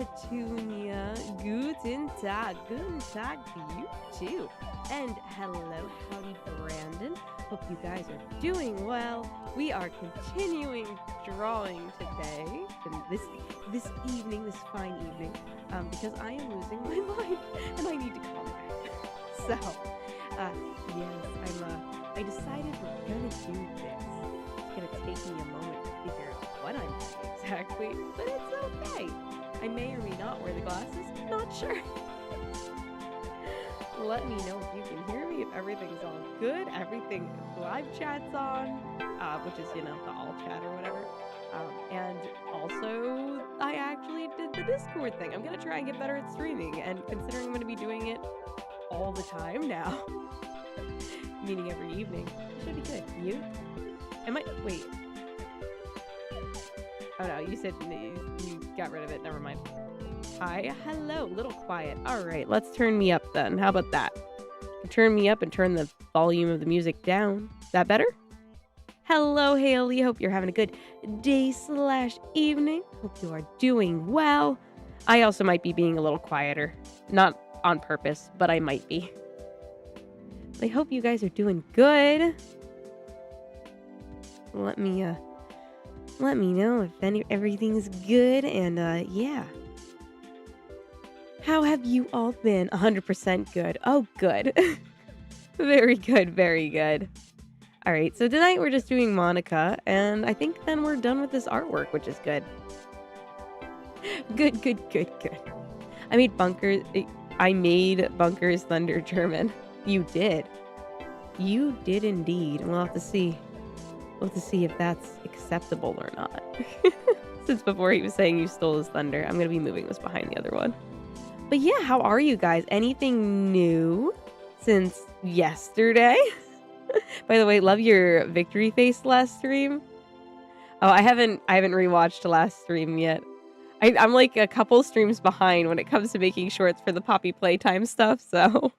Petunia. Guten Tag to you too. And hello, howdy, Brandon. Hope you guys are doing well. We are continuing drawing today, and this evening, this fine evening, because I am losing my mind and I need to calm down. So, yes, I decided we're gonna do this. It's gonna take me a moment to figure out what I'm doing exactly, but it's okay. I may or may not wear the glasses, not sure. Let me know if you can hear me, if everything's all good, everything live chat's on, which is, the all chat or whatever. And also, I actually did the Discord thing. I'm gonna try and get better at streaming, and considering I'm gonna be doing it all the time now, meaning every evening, it should be good. You? Wait. Oh no, you said you got rid of it. Never mind. Hi, hello, little quiet. All right, let's turn me up then. How about that? Turn me up and turn the volume of the music down. Is that better? Hello, Haley. Hope you're having a good day/evening. Hope you are doing well. I also might be being a little quieter. Not on purpose, but I might be. I hope you guys are doing good. Let me know if everything's good, and yeah. How have you all been? 100% good. Oh, good. Very good, very good. All right, so tonight we're just doing Monica, and I think then we're done with this artwork, which is good. Good. I made Bunkers Thunder German. You did. You did indeed. We'll have to see. If that's acceptable or not. Since before he was saying you stole his thunder, I'm going to be moving this behind the other one. But yeah, how are you guys? Anything new since yesterday? By the way, love your victory face last stream. Oh, I haven't rewatched the last stream yet. I'm like a couple streams behind when it comes to making shorts for the Poppy Playtime stuff, so...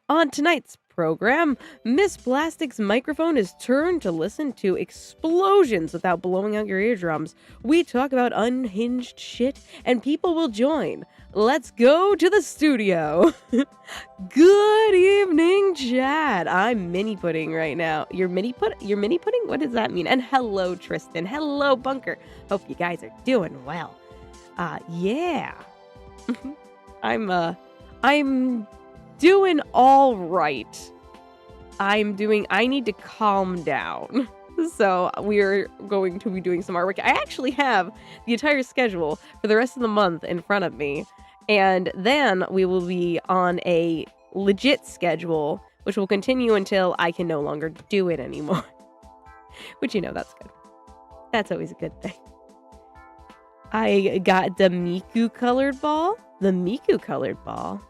On tonight's program, Miss Plastic's microphone is turned to listen to explosions without blowing out your eardrums. We talk about unhinged shit, and people will join. Let's go to the studio. Good evening, chat. I'm mini pudding right now. You're mini pudding? What does that mean? And hello, Tristan. Hello, Bunker. Hope you guys are doing well. Yeah. I'm doing all right. I need to calm down. So we're going to be doing some artwork. I actually have the entire schedule for the rest of the month in front of me. And then we will be on a legit schedule, which will continue until I can no longer do it anymore. Which, that's good. That's always a good thing. I got the Miku colored ball. The Miku colored ball.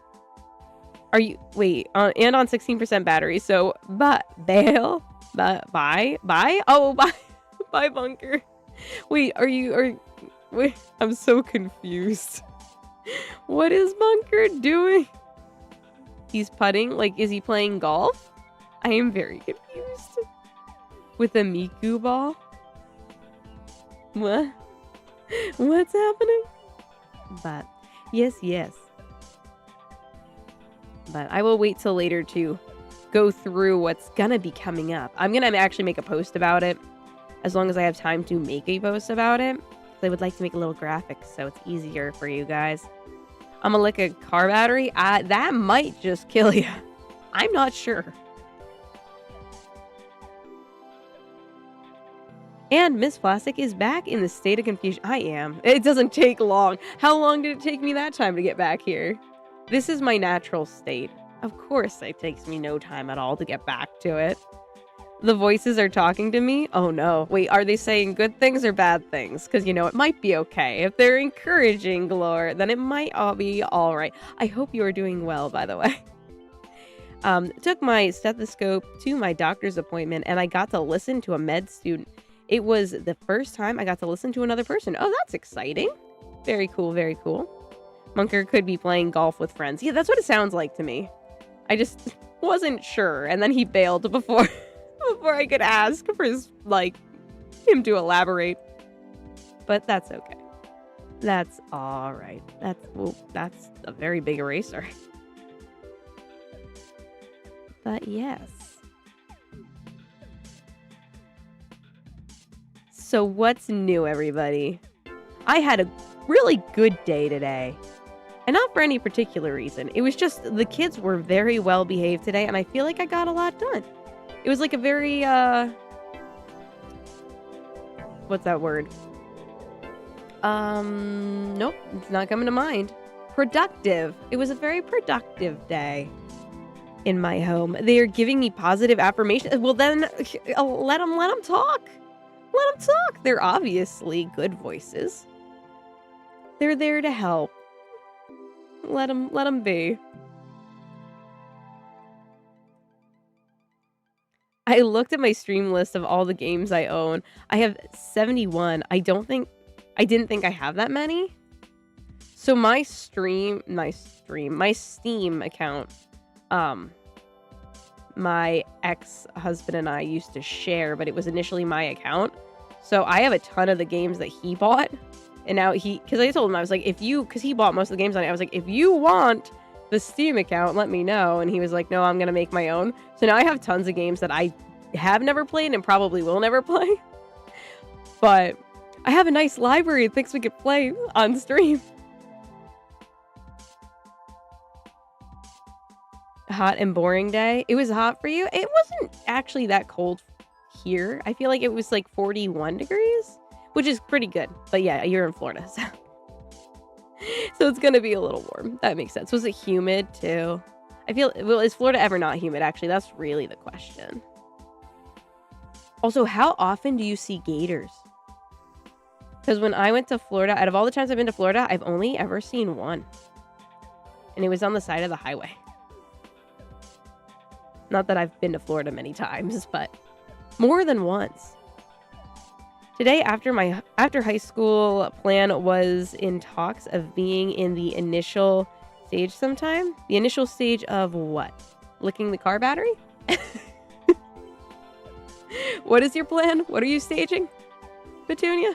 Are you... Wait, and on 16% battery, so... Bye? Oh, bye. Bye, Bunker. Wait, wait, I'm so confused. What is Bunker doing? He's putting? Like, is he playing golf? I am very confused. With a Miku ball? What? What's happening? But, yes. But I will wait till later to go through what's gonna be coming up. I'm gonna actually make a post about it, as long as I have time to make a post about it. I would like to make a little graphic so it's easier for you guys. I'm gonna lick a car battery. That might just kill you. I'm not sure. And Miss Plastic is back in the state of confusion. I am. It doesn't take long. How long did it take me that time to get back here? This is my natural state. Of course it takes me no time at all to get back to it. The voices are talking to me? Oh no. Wait, are they saying good things or bad things? Because, it might be okay. If they're encouraging Glor, then it might all be alright. I hope you are doing well, by the way. Took my stethoscope to my doctor's appointment, and I got to listen to a med student. It was the first time I got to listen to another person. Oh, that's exciting. Very cool, very cool. Bunker could be playing golf with friends. Yeah, that's what it sounds like to me. I just wasn't sure, and then he bailed before I could ask for him to elaborate. But that's okay. That's all right. That's a very big eraser. But yes. So what's new, everybody? I had a really good day today. And not for any particular reason. It was just the kids were very well behaved today, and I feel like I got a lot done. It was like a very, what's that word? Nope, it's not coming to mind. Productive. It was a very productive day in my home. They are giving me positive affirmation. Well, then let them talk. Let them talk. They're obviously good voices. They're there to help. Let them be. I looked at my stream list of all the games I own. I have 71. I didn't think I have that many. So my Steam account, my ex-husband and I used to share, but it was initially my account. So I have a ton of the games that he bought. And now because I told him, I was like, because he bought most of the games on it, I was like, if you want the Steam account, let me know. And he was like, no, I'm going to make my own. So now I have tons of games that I have never played and probably will never play. But I have a nice library of things we could play on stream. Hot and boring day. It was hot for you? It wasn't actually that cold here. I feel like it was like 41 degrees. Which is pretty good. But yeah, you're in Florida, so. So it's going to be a little warm. That makes sense. Was it humid, too? Well, is Florida ever not humid, actually? That's really the question. Also, how often do you see gators? Because when I went to Florida, out of all the times I've been to Florida, I've only ever seen one. And it was on the side of the highway. Not that I've been to Florida many times, but more than once. Today, after high school plan was in talks of being in the initial stage sometime. The initial stage of what? Licking the car battery? What is your plan? What are you staging, Petunia?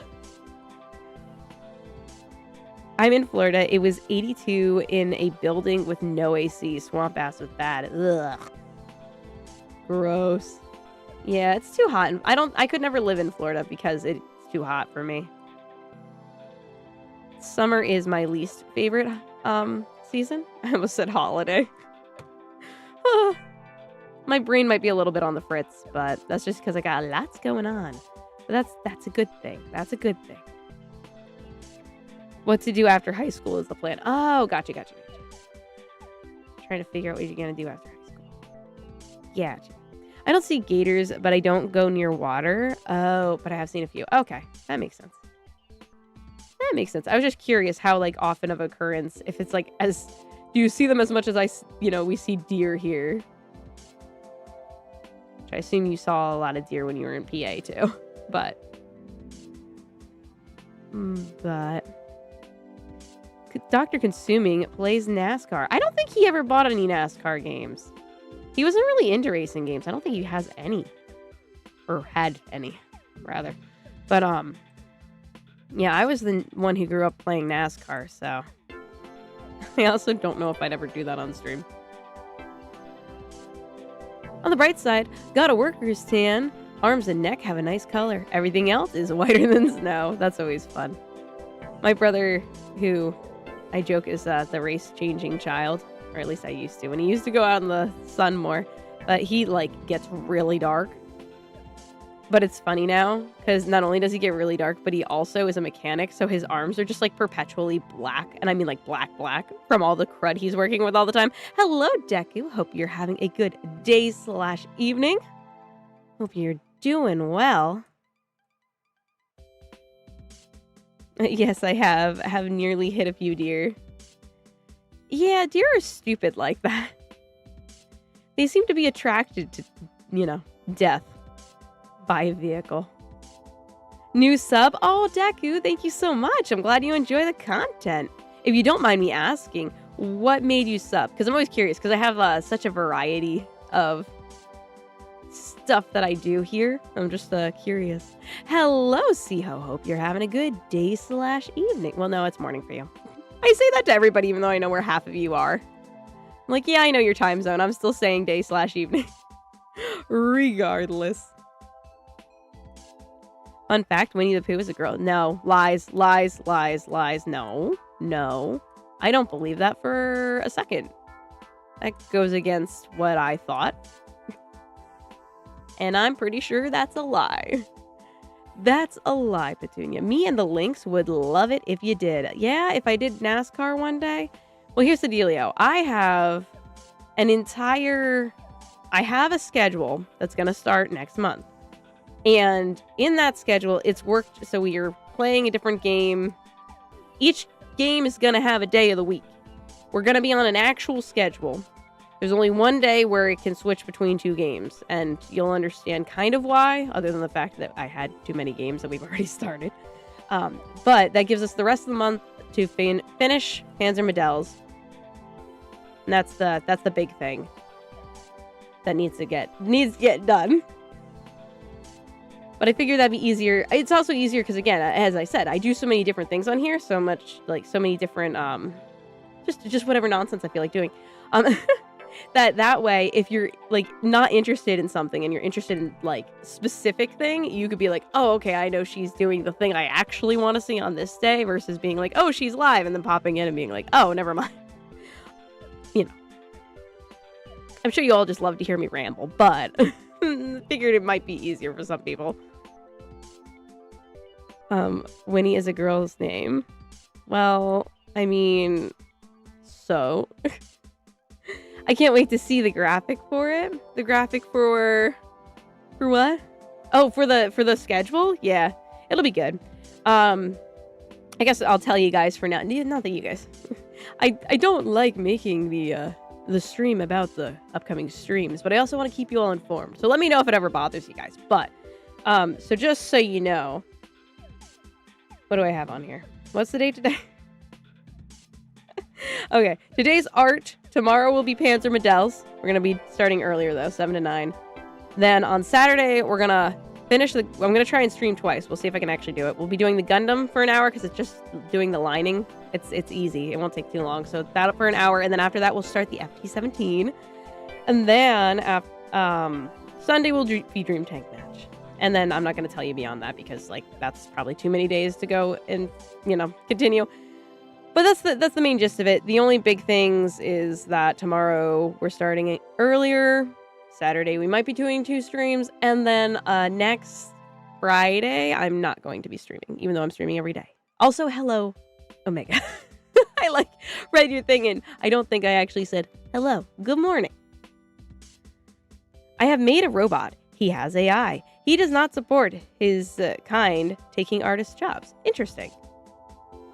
I'm in Florida. It was 82 in a building with no AC. Swamp ass was bad. Ugh. Gross. Yeah, it's too hot. I could never live in Florida because it's too hot for me. Summer is my least favorite season. I almost said holiday. My brain might be a little bit on the fritz, but that's just because I got lots going on. But that's a good thing. That's a good thing. What to do after high school is the plan. Oh, gotcha. Trying to figure out what you're going to do after high school. Gotcha. I don't see gators, but I don't go near water. Oh, but I have seen a few. Okay, that makes sense. That makes sense. I was just curious how, like, often of occurrence, if it's like, do you see them as much as we see deer here? Which I assume you saw a lot of deer when you were in PA too, but Dr. Consuming plays NASCAR. I don't think he ever bought any NASCAR games. He wasn't really into racing games. I don't think he has any. Or had any, rather. But, yeah, I was the one who grew up playing NASCAR, so. I also don't know if I'd ever do that on stream. On the bright side, got a worker's tan. Arms and neck have a nice color. Everything else is whiter than snow. That's always fun. My brother, who I joke is the race-changing child, or at least I used to. When he used to go out in the sun more, but he, like, gets really dark. But it's funny now, because not only does he get really dark, but he also is a mechanic, so his arms are just, like, perpetually black. And I mean, like, black, from all the crud he's working with all the time. Hello, Deku. Hope you're having a good day/evening. Hope you're doing well. Yes, I have nearly hit a few deer. Yeah, deer are stupid like that. They seem to be attracted to, death by a vehicle. New sub? Oh, Deku, thank you so much. I'm glad you enjoy the content. If you don't mind me asking, what made you sub? Because I'm always curious, because I have such a variety of stuff that I do here. I'm just curious. Hello, Siho. Hope you're having a good day slash evening. Well, no, it's morning for you. I say that to everybody, even though I know where half of you are. I'm like, yeah, I know your time zone. I'm still saying day slash evening. Regardless. Fun fact, Winnie the Pooh is a girl. No, lies. No. I don't believe that for a second. That goes against what I thought. And I'm pretty sure that's a lie. That's a lie, Petunia. Me and the Lynx would love it if you did. Yeah, if I did NASCAR one day. Well, here's the dealio. I have a schedule that's going to start next month. And in that schedule, it's worked so we are playing a different game. Each game is going to have a day of the week. We're going to be on an actual schedule. There's only one day where it can switch between two games, and you'll understand kind of why, other than the fact that I had too many games that we've already started. But that gives us the rest of the month to finish Panzer Medals. And that's the big thing that needs to get done. But I figured that'd be easier. It's also easier because, again, as I said, I do so many different things on here, so many different just whatever nonsense I feel like doing. That way, if you're like not interested in something and you're interested in like specific thing, you could be like, oh, okay, I know she's doing the thing I actually want to see on this day, versus being like, oh, she's live, and then popping in and being like, oh, never mind. You know, I'm sure you all just love to hear me ramble, but figured it might be easier for some people. Winnie is a girl's name. Well, I mean, so I can't wait to see the graphic for it. The graphic for what? Oh, for the schedule? Yeah, it'll be good. I guess I'll tell you guys for now. Not that you guys. I don't like making the stream about the upcoming streams, but I also want to keep you all informed. So let me know if it ever bothers you guys. But so just so you know, what do I have on here? What's the date today? Okay, today's art. Tomorrow will be Panzer Medals. We're going to be starting earlier, though, 7 to 9. Then on Saturday, we're going to finish I'm going to try and stream twice. We'll see if I can actually do it. We'll be doing the Gundam for an hour because it's just doing the lining. It's easy. It won't take too long. So that for an hour. And then after that, we'll start the FT17. And then Sunday will be Dream Tank Match. And then I'm not going to tell you beyond that because, like, that's probably too many days to go and, continue. But that's the main gist of it. The only big things is that tomorrow we're starting it earlier. Saturday we might be doing 2 streams. And then next Friday I'm not going to be streaming, even though I'm streaming every day. Also, hello, Omega. I read your thing and I don't think I actually said hello. Good morning. I have made a robot. He has AI. He does not support his kind taking artist jobs. Interesting.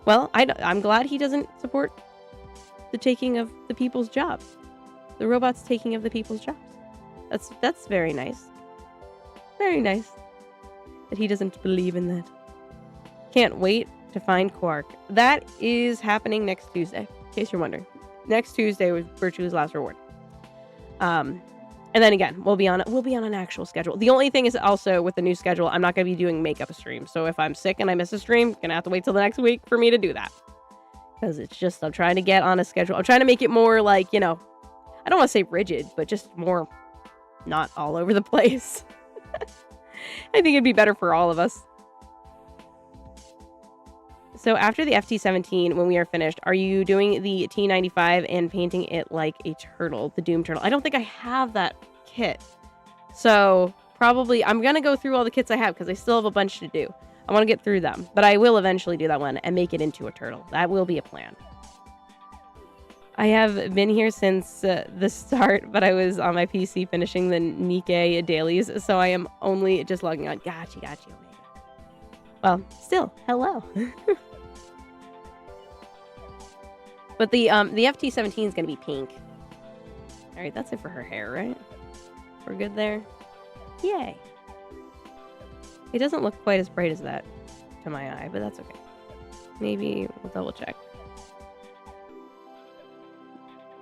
Well, I'm glad he doesn't support the taking of the people's jobs. The robot's taking of the people's jobs. That's very nice. Very nice that he doesn't believe in that. Can't wait to find Quark. That is happening next Tuesday, in case you're wondering. Next Tuesday was Virtue's last reward. And then again, we'll be on an actual schedule. The only thing is also with the new schedule, I'm not going to be doing makeup streams. So if I'm sick and I miss a stream, gonna have to wait till the next week for me to do that. Because it's just, I'm trying to get on a schedule. I'm trying to make it more like, I don't want to say rigid, but just more not all over the place. I think it'd be better for all of us. So after the FT17, when we are finished, are you doing the T95 and painting it like a turtle, the Doom Turtle? I don't think I have that kit. So probably, I'm going to go through all the kits I have because I still have a bunch to do. I want to get through them, but I will eventually do that one and make it into a turtle. That will be a plan. I have been here since the start, but I was on my PC finishing the Nikkei dailies, so I am only just logging on. Gotcha, Omega. Well, still, hello. But the FT17 is going to be pink. All right, that's it for her hair, right? We're good there? Yay. It doesn't look quite as bright as that to my eye, but that's okay. Maybe we'll double check.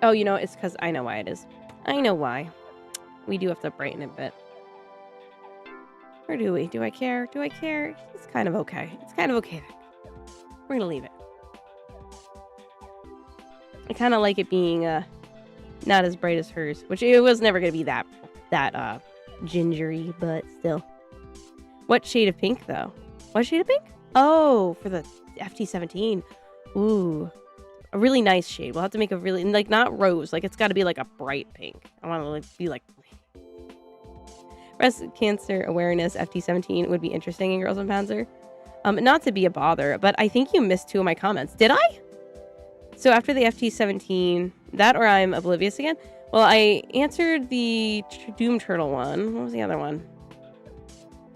Oh, it's because I know why it is. I know why. We do have to brighten it a bit. Or do we? Do I care? Do I care? It's kind of okay. It's kind of okay. We're gonna leave it. I kind of like it being not as bright as hers, which it was never gonna be that gingery, but still. What shade of pink though? What shade of pink? Oh, for the FT17. Ooh, a really nice shade. We'll have to make a really like not rose. Like it's got to be like a bright pink. I want to like be like. Breast cancer awareness FT17 would be interesting in Girls and Panzer. Not to be a bother, but I think you missed 2 of my comments. Did I? So after the FT17, that or I'm oblivious again? Well, I answered the Doom Turtle one. What was the other one?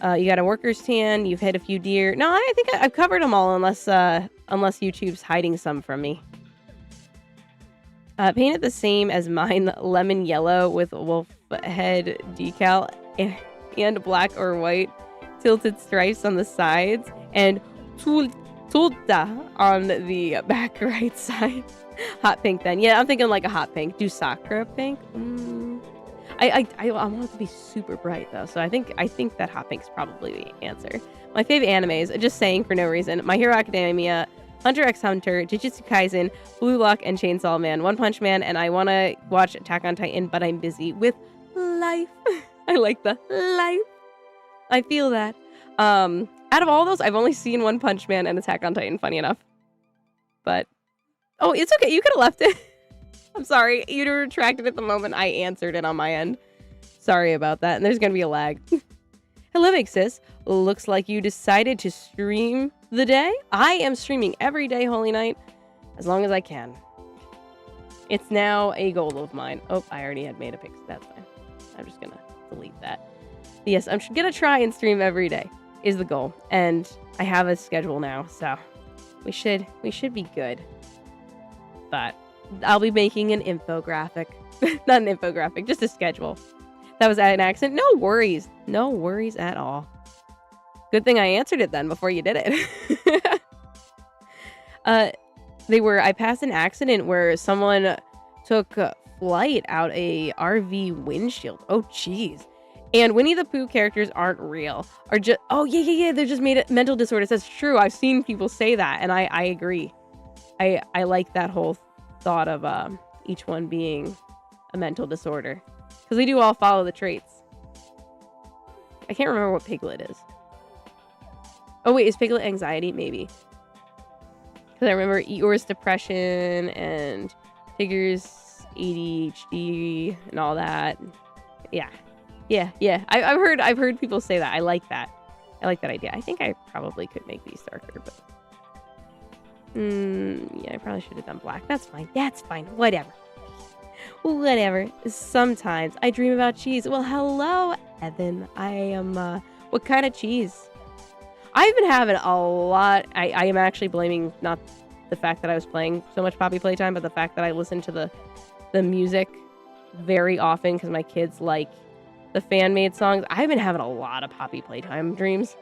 You got a worker's tan. You've hit a few deer. No, I think I've covered them all unless YouTube's hiding some from me. Paint it the same as mine, lemon yellow with wolf head decal and black or white tilted stripes on the sides and tulta on the back right side. Hot pink then. Yeah, I'm thinking like a hot pink. Do Sakura pink? I want it to be super bright though, so I think that hot pink's probably the answer. My favorite animes, just saying for no reason, My Hero Academia, Hunter x Hunter, Jujutsu Kaisen, Blue Lock, and Chainsaw Man, One Punch Man, and I want to watch Attack on Titan, but I'm busy with life. I like the life. I feel that. Out of all those, I've only seen One Punch Man and Attack on Titan, funny enough. But, oh, it's okay. You could have left it. I'm sorry. You retracted it the moment I answered it on my end. Sorry about that. And there's going to be a lag. Hello, Big Sis. Looks like you decided to stream the day. I am streaming every day, Holy Night, as long as I can. It's now a goal of mine. Oh, I already had made a picture. That's fine. I'm just going to delete that. But yes, I'm going to try and stream every day is the goal. And I have a schedule now, so we should be good. But I'll be making an infographic. Not an infographic, just a schedule. That was an accident. No worries. No worries at all. Good thing I answered it then before you did it. I passed an accident where someone took flight out a RV windshield. Oh, jeez. And Winnie the Pooh characters aren't real. Are just, oh, yeah. They're just made it mental disorders. That's true. I've seen people say that, and I agree. I like that whole thought of each one being a mental disorder. Because they do all follow the traits. I can't remember what Piglet is. Oh, wait, is Piglet anxiety? Maybe. Because I remember Eeyore's depression and Tigger's ADHD and all that. Yeah. I've heard people say that. I like that. I like that idea. I think I probably could make these darker, but... yeah, I probably should have done black. That's fine. Whatever. Sometimes I dream about cheese. Well, hello, Evan. I am, what kind of cheese? I've been having a lot. I am actually blaming not the fact that I was playing so much Poppy Playtime, but the fact that I listen to the music very often because my kids like the fan-made songs. I've been having a lot of Poppy Playtime dreams.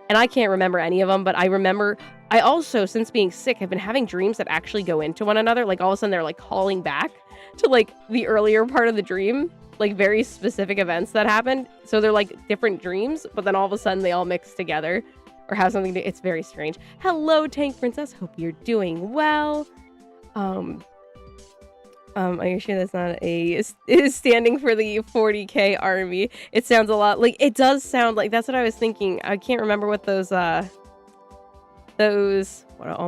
And I can't remember any of them, but I also, since being sick, have been having dreams that actually go into one another. Like, all of a sudden, they're, like, calling back to, like, the earlier part of the dream. Like, very specific events that happened. So they're, like, different dreams, but then all of a sudden they all mix together or have something to... It's very strange. Hello, Tank Princess. Hope you're doing well. Are you sure that's not is standing for the 40K army? It sounds a lot like it does sound like that's what I was thinking. I can't remember what those oh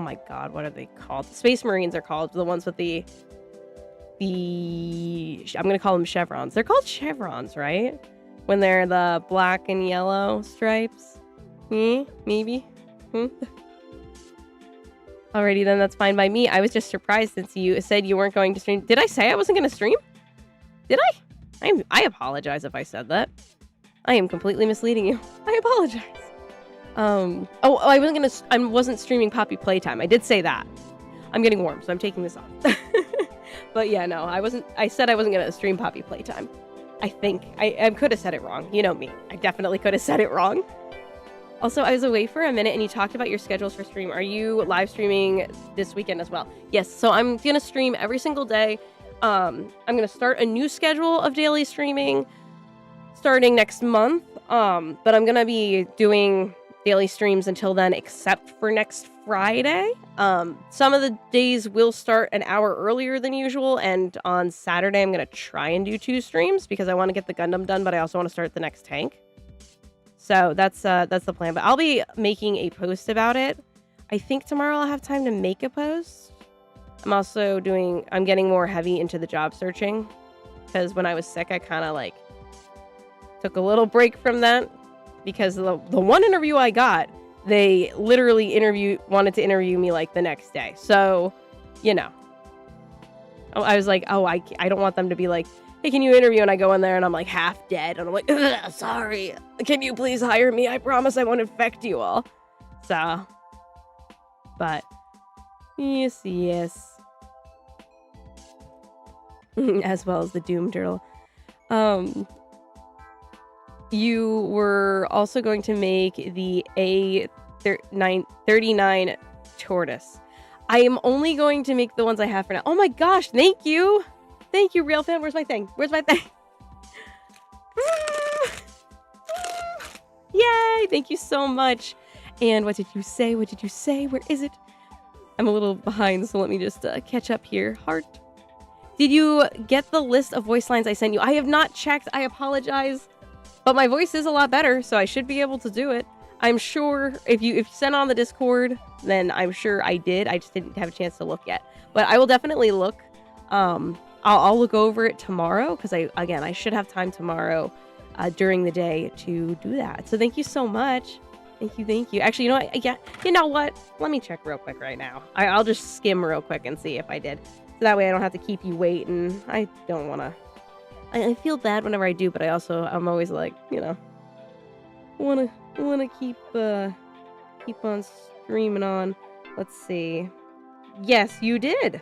my god, what are they called? Space Marines are called, the ones with the I'm gonna call them chevrons. They're called chevrons, right? When they're the black and yellow stripes. Maybe. Alrighty then, that's fine by me. I was just surprised since you said you weren't going to stream. Did I say I wasn't going to stream? Did I? I apologize if I said that. I am completely misleading you. I apologize. I wasn't streaming Poppy Playtime. I did say that. I'm getting warm, so I'm taking this off. But yeah, no, I said I wasn't going to stream Poppy Playtime. I think. I could have said it wrong. You know me. I definitely could have said it wrong. Also, I was away for a minute and you talked about your schedules for stream. Are you live streaming this weekend as well? Yes, so I'm going to stream every single day. I'm going to start a new schedule of daily streaming starting next month. But I'm gonna be doing daily streams until then, except for next Friday. Some of the days will start an hour earlier than usual, and on Saturday I'm gonna try and do 2 streams because I want to get the Gundam done, but I also want to start the next tank. So that's the plan. But I'll be making a post about it. I think tomorrow I'll have time to make a post. I'm getting more heavy into the job searching because when I was sick, I kind of like took a little break from that because the one interview I got, they literally wanted to interview me like the next day. So, you know, I was like, oh, I don't want them to be like, hey, can you interview? And I go in there and I'm like half dead. And I'm like, sorry, can you please hire me? I promise I won't infect you all. So, but yes. As well as the Doom Turtle. You were also going to make the A39 Tortoise. I am only going to make the ones I have for now. Oh my gosh, thank you. Thank you, Real Fan. Where's my thing? Yay, thank you so much. And what did you say? Where is it? I'm a little behind, so let me just catch up here. Heart. Did you get the list of voice lines I sent you? I have not checked. I apologize. But my voice is a lot better, so I should be able to do it. I'm sure if you sent on the Discord, then I'm sure I did. I just didn't have a chance to look yet. But I will definitely look. I'll look over it tomorrow because I should have time tomorrow during the day to do that. So thank you so much. Thank you. Actually, you know what? Let me check real quick right now. I'll just skim real quick and see if I did. So that way I don't have to keep you waiting. I don't want to. I feel bad whenever I do, but I'm always like, want to keep on streaming on. Let's see. Yes, you did.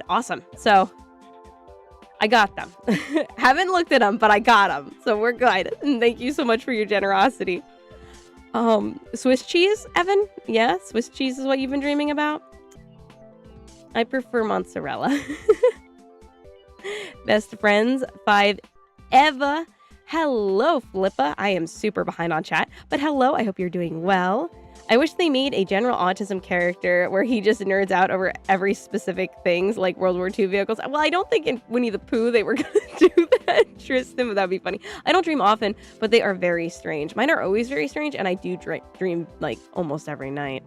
Awesome. So I got them. Haven't looked at them, but I got them. So we're good. And thank you so much for your generosity. Swiss cheese, Evan? Yeah, Swiss cheese is what you've been dreaming about? I prefer mozzarella. Best friends 5 Eva. Hello, Flippa. I am super behind on chat, but hello, I hope you're doing well. I wish they made a general autism character where he just nerds out over every specific things like World War II vehicles. Well, I don't think in Winnie the Pooh they were going to do that, Tristan, but that'd be funny. I don't dream often, but they are very strange. Mine are always very strange, and I do dream like almost every night.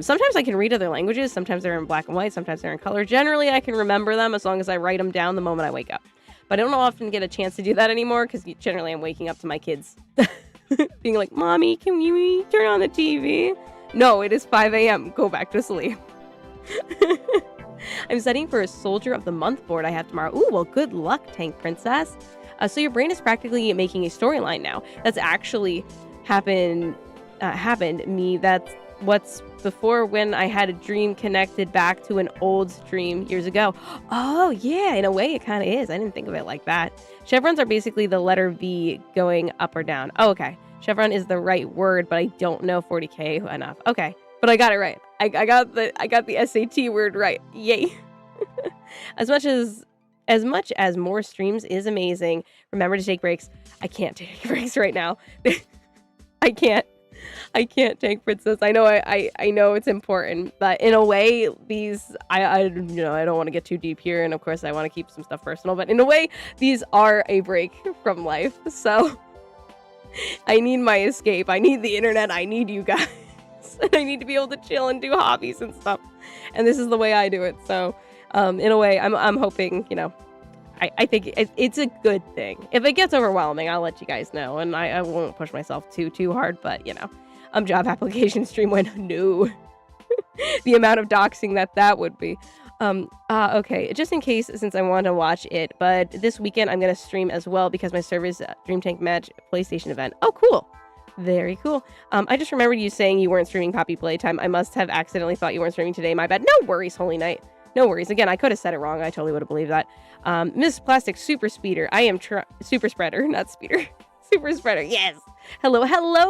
Sometimes I can read other languages. Sometimes they're in black and white. Sometimes they're in color. Generally, I can remember them as long as I write them down the moment I wake up. But I don't often get a chance to do that anymore because generally I'm waking up to my kids being like, Mommy, can we turn on the TV? No, it is 5 a.m. Go back to sleep. I'm studying for a Soldier of the Month board I have tomorrow. Ooh, well, good luck, Tank Princess. So your brain is practically making a storyline now. That's actually happened me. That's what's before when I had a dream connected back to an old dream years ago. Oh, yeah, in a way it kind of is. I didn't think of it like that. Chevrons are basically the letter V going up or down. Oh, okay. Chevron is the right word, but I don't know 40K enough. Okay, but I got it right. I got the SAT word right. Yay. As much as more streams is amazing, remember to take breaks. I can't take breaks right now. I can't take Princess. I know I know it's important, but in a way, these I don't want to get too deep here, and of course I want to keep some stuff personal, but in a way, these are a break from life. So I need my escape. I need the internet. I need you guys. And I need to be able to chill and do hobbies and stuff. And this is the way I do it. So in a way, I'm hoping, I think it's a good thing. If it gets overwhelming, I'll let you guys know, and I won't push myself too hard, but job application stream went no. The amount of doxing that would be. Okay, just in case, since I want to watch it, but this weekend I'm going to stream as well because my server's Dream Tank Match PlayStation event. Oh, cool. Very cool. I just remembered you saying you weren't streaming Poppy Playtime. I must have accidentally thought you weren't streaming today. My bad. No worries, Holy Night. No worries. Again, I could have said it wrong. I totally would have believed that. Miss Plastic Super Speeder. I am Super Spreader, not Speeder. Super Spreader, yes. Hello,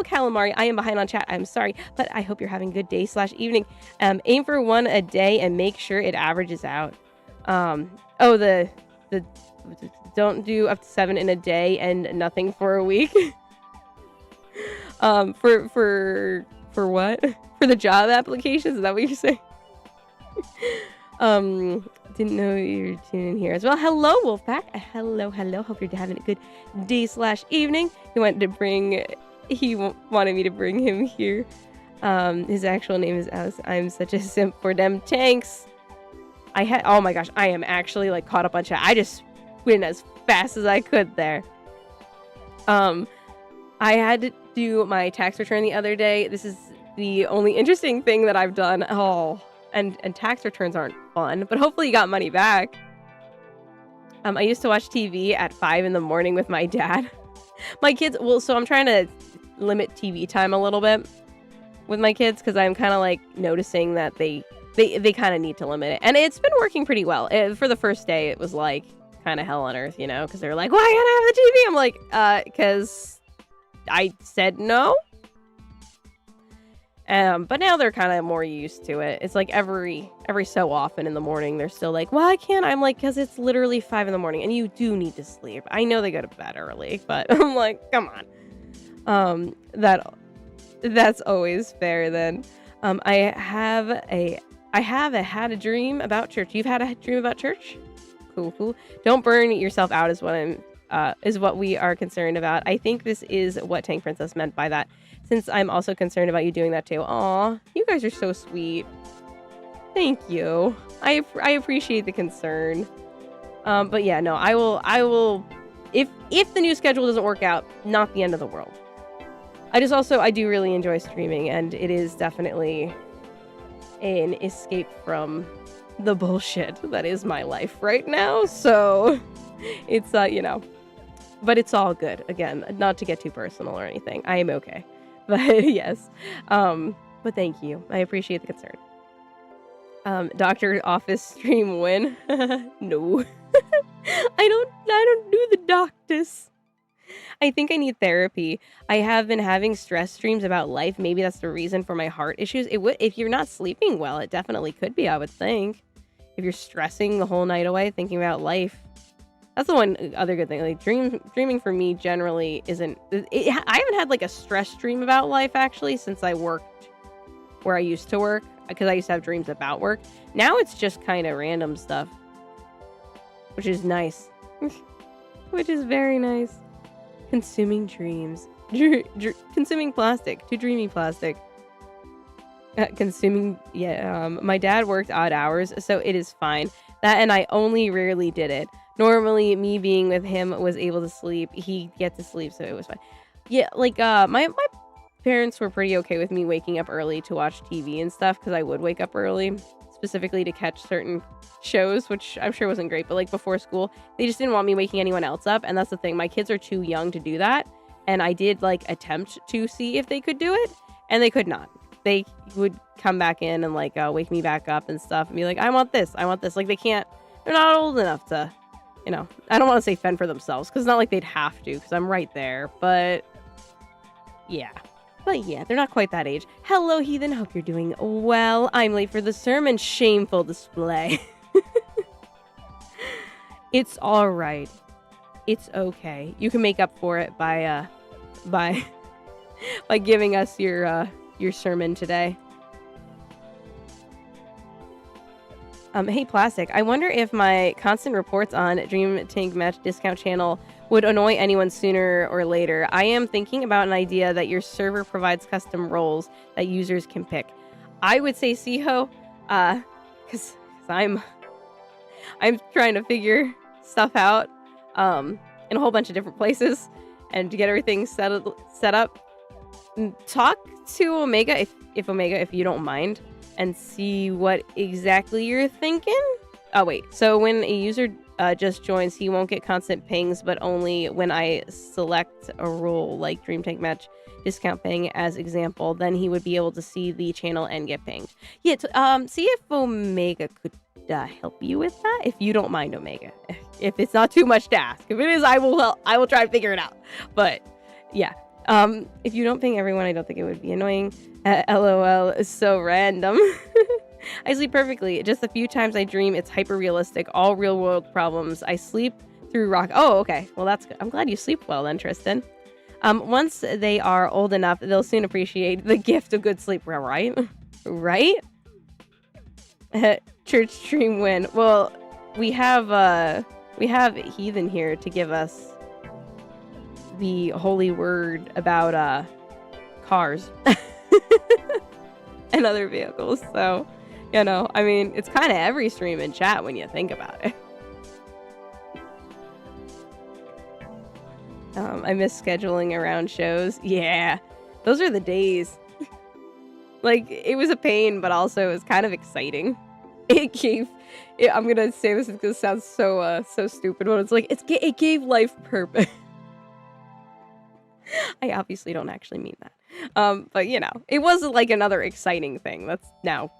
Calamari. I am behind on chat. I'm sorry, but I hope you're having a good day/evening. Aim for 1 a day and make sure it averages out. The don't do up to 7 in a day and nothing for a week. For what? For the job applications? Is that what you're saying? Didn't know you were tuning in here as well. Hello, Wolfpack. Hello. Hope you're having a good day/evening. He wanted me to bring him here. His actual name is Alice. I'm such a simp for them tanks. Oh my gosh, I am actually like caught up on chat. I just went as fast as I could there. I had to do my tax return the other day. This is the only interesting thing that I've done. Oh, and tax returns aren't fun, but hopefully you got money back. I used to watch TV at 5 in the morning with my dad. My kids, so I'm trying to limit TV time a little bit with my kids because I'm kind of like noticing that they kind of need to limit it. And it's been working pretty well. For the first day, it was like kind of hell on earth, you know, because they're like, why can't I have the TV? I'm like, because I said no. But now they're kind of more used to it. It's like every so often in the morning, they're still like, why can't I? I'm like, because it's literally 5 in the morning and you do need to sleep. I know they go to bed early, but I'm like, come on. That's always fair then. I have had a dream about church. You've had a dream about church? Cool. Don't burn yourself out is what we are concerned about. I think this is what Tank Princess meant by that, since I'm also concerned about you doing that too. Aw, you guys are so sweet. Thank you. I appreciate the concern. But yeah, no, I will if the new schedule doesn't work out, not the end of the world. I do really enjoy streaming, and it is definitely an escape from the bullshit that is my life right now. So it's but it's all good. Again, not to get too personal or anything. I am okay. But yes. But thank you. I appreciate the concern. Doctor office stream win. No. I don't do the doctors. I think I need therapy. I have been having stress dreams about life. Maybe that's the reason for my heart issues. If you're not sleeping well, it definitely could be, I would think. If you're stressing the whole night away thinking about life. That's the one other good thing. Like dreaming for me generally isn't. I haven't had like a stress dream about life actually since I worked where I used to work, because I used to have dreams about work. Now it's just kind of random stuff, which is nice. Which is very nice. Consuming dreams. Consuming plastic. Too dreamy plastic. My dad worked odd hours, so it is fine. That, and I only rarely did it. Normally, me being with him was able to sleep. He'd get to sleep, so it was fine. Yeah, like, my parents were pretty okay with me waking up early to watch TV and stuff, because I would wake up early, specifically to catch certain shows, which I'm sure wasn't great, but like before school, they just didn't want me waking anyone else up, and that's the thing. My kids are too young to do that, and I did, like, attempt to see if they could do it, and they could not. They would come back in and, like, wake me back up and stuff, and be like, I want this. Like, they're not old enough to, I don't want to say fend for themselves, because it's not like they'd have to, because I'm right there, but yeah, they're not quite that age. Hello, Heathen, hope you're doing well. I'm late for the sermon, shameful display. It's all right. It's okay. You can make up for it by giving us your sermon today. Hey, Plastic, I wonder if my constant reports on Dream Tank Match discount channel would annoy anyone sooner or later. I am thinking about an idea that your server provides custom roles that users can pick. I would say Siho, because I'm trying to figure stuff out in a whole bunch of different places, and to get everything set up. Talk to Omega if you don't mind, and see what exactly you're thinking. Oh wait, so when a user just joins, he won't get constant pings, but only when I select a role like Dream Tank Match discount ping as example, then he would be able to see the channel and get pinged. Yeah, see if Omega could help you with that, if you don't mind, Omega. If it's not too much to ask. If it is, I will try to figure it out. But yeah, if you don't ping everyone, I don't think it would be annoying. LOL is so random. I sleep perfectly. Just a few times I dream it's hyper realistic, all real world problems. I sleep through rock. Oh, okay. Well, that's good. I'm glad you sleep well then, Tristan. Once they are old enough, they'll soon appreciate the gift of good sleep. Right? Right? Church stream win. Well, we have Heathen here to give us the holy word about cars and other vehicles. So, you know, I mean, it's kind of every stream in chat when you think about it. I miss scheduling around shows. Yeah, those are the days. Like, it was a pain, but also it was kind of exciting. I'm gonna say this because it sounds so stupid, but it's like, it gave life purpose. I obviously don't actually mean that. But you know, it was like another exciting thing that's now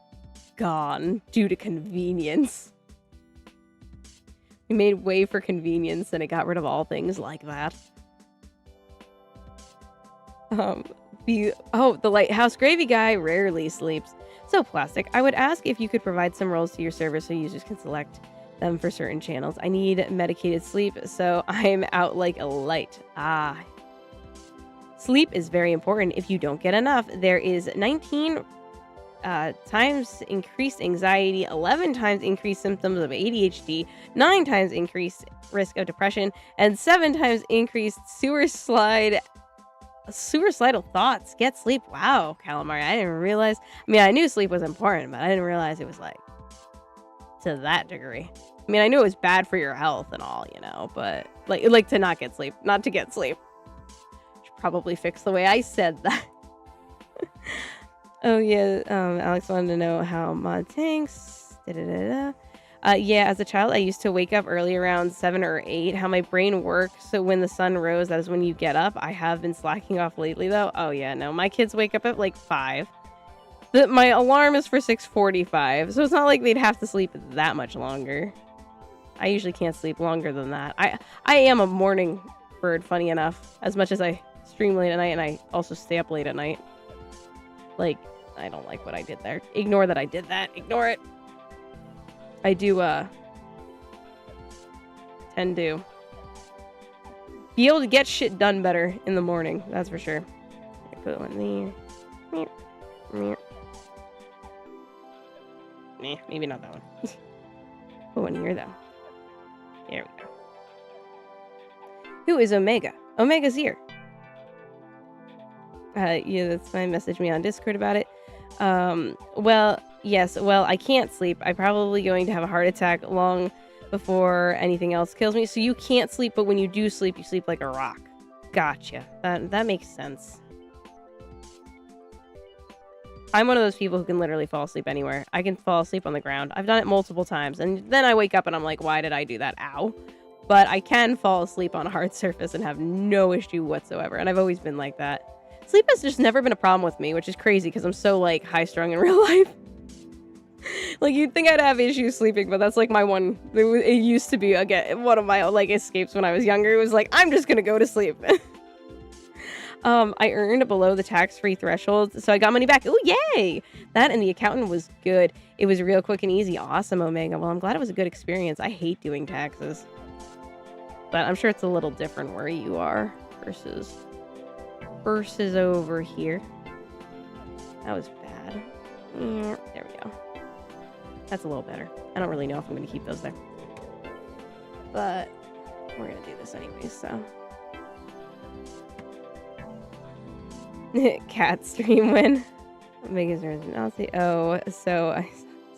gone due to convenience. We made way for convenience and it got rid of all things like that. The Lighthouse Gravy guy rarely sleeps. So Plastic, I would ask if you could provide some roles to your server so users can select them for certain channels. I need medicated sleep, so I'm out like a light. Sleep is very important. If you don't get enough, there is 19 times increased anxiety, 11 times increased symptoms of ADHD, 9 times increased risk of depression, and 7 times increased suicidal thoughts. Get sleep. Wow, Calamari. I didn't realize. I mean, I knew sleep was important, but I didn't realize it was like to that degree. I mean, I knew it was bad for your health and all, you know, but like to not get sleep, not to get sleep. Should probably fix the way I said that. Oh yeah, Alex wanted to know how mod tanks. Yeah, as a child, I used to wake up early around 7 or 8. How my brain works, so when the sun rose, that is when you get up. I have been slacking off lately, though. Oh yeah, no, my kids wake up at like 5. My alarm is for 6:45, so it's not like they'd have to sleep that much longer. I usually can't sleep longer than that. I am a morning bird, funny enough, as much as I stream late at night and I also stay up late at night. Like, I don't like what I did there. Ignore that I did that. Ignore it. I do, tend to be able to get shit done better in the morning. That's for sure. I put one there. Maybe not that one. Put one here, though. There we go. Who is Omega? Omega's here. Yeah, that's fine. Message me on Discord about it. Well, yes. Well, I can't sleep. I'm probably going to have a heart attack long before anything else kills me. So you can't sleep, but when you do sleep, you sleep like a rock. Gotcha. That makes sense. I'm one of those people who can literally fall asleep anywhere. I can fall asleep on the ground. I've done it multiple times, and then I wake up and I'm like, why did I do that? Ow. But I can fall asleep on a hard surface and have no issue whatsoever, and I've always been like that. Sleep has just never been a problem with me, which is crazy because I'm so, like, high-strung in real life. Like, you'd think I'd have issues sleeping, but that's, like, my one... It used to be, again, one of my, like, escapes when I was younger. It was like, I'm just gonna go to sleep. I earned below the tax-free threshold, so I got money back. Ooh, yay! That and the accountant was good. It was real quick and easy. Awesome, Omega. Well, I'm glad it was a good experience. I hate doing taxes. But I'm sure it's a little different where you are versus over here. That was bad. There we go. That's a little better. I don't really know if I'm going to keep those there. But we're going to do this anyway, so. Cat stream win. Biggest originality. Oh, so I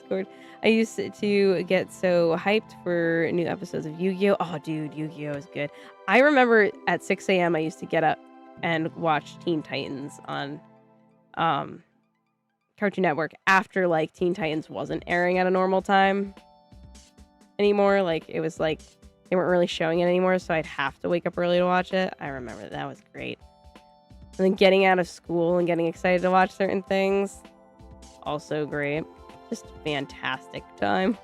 scored. I used to get so hyped for new episodes of Yu-Gi-Oh! Oh, dude, Yu-Gi-Oh! Is good. I remember at 6 a.m. I used to get up and watch Teen Titans on Cartoon Network after, like, Teen Titans wasn't airing at a normal time anymore. Like, it was like they weren't really showing it anymore, so I'd have to wake up early to watch it. I remember that was great. And then getting out of school and getting excited to watch certain things, also great. Just fantastic time.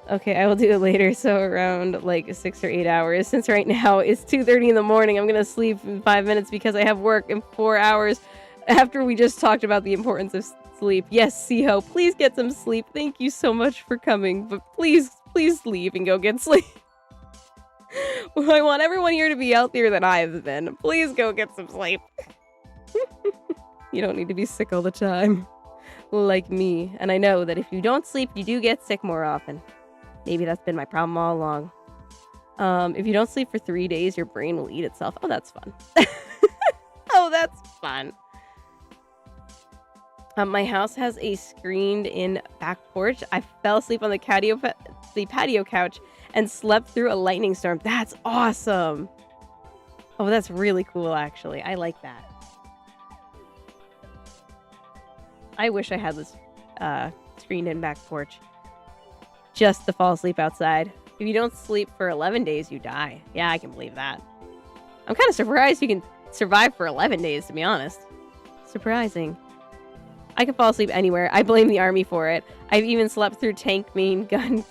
Okay, I will do it later, so around like 6 or 8 hours. Since right now it's 2:30 in the morning, I'm gonna sleep in 5 minutes because I have work in 4 hours after we just talked about the importance of sleep. Yes, Siho, please get some sleep. Thank you so much for coming, but please Please leave and go get sleep. Well, I want everyone here to be healthier than I've been. Please go get some sleep. You don't need to be sick all the time. Like me. And I know that if you don't sleep, you do get sick more often. Maybe that's been my problem all along. If you don't sleep for 3 days, your brain will eat itself. Oh, that's fun. Oh, that's fun. My house has a screened-in back porch. I fell asleep on the patio couch and slept through a lightning storm. That's awesome. Oh, that's really cool, actually. I like that. I wish I had this screened-in back porch just to fall asleep outside. If you don't sleep for 11 days, you die. Yeah, I can believe that. I'm kind of surprised you can survive for 11 days, to be honest. Surprising. I can fall asleep anywhere. I blame the army for it. I've even slept through tank main gun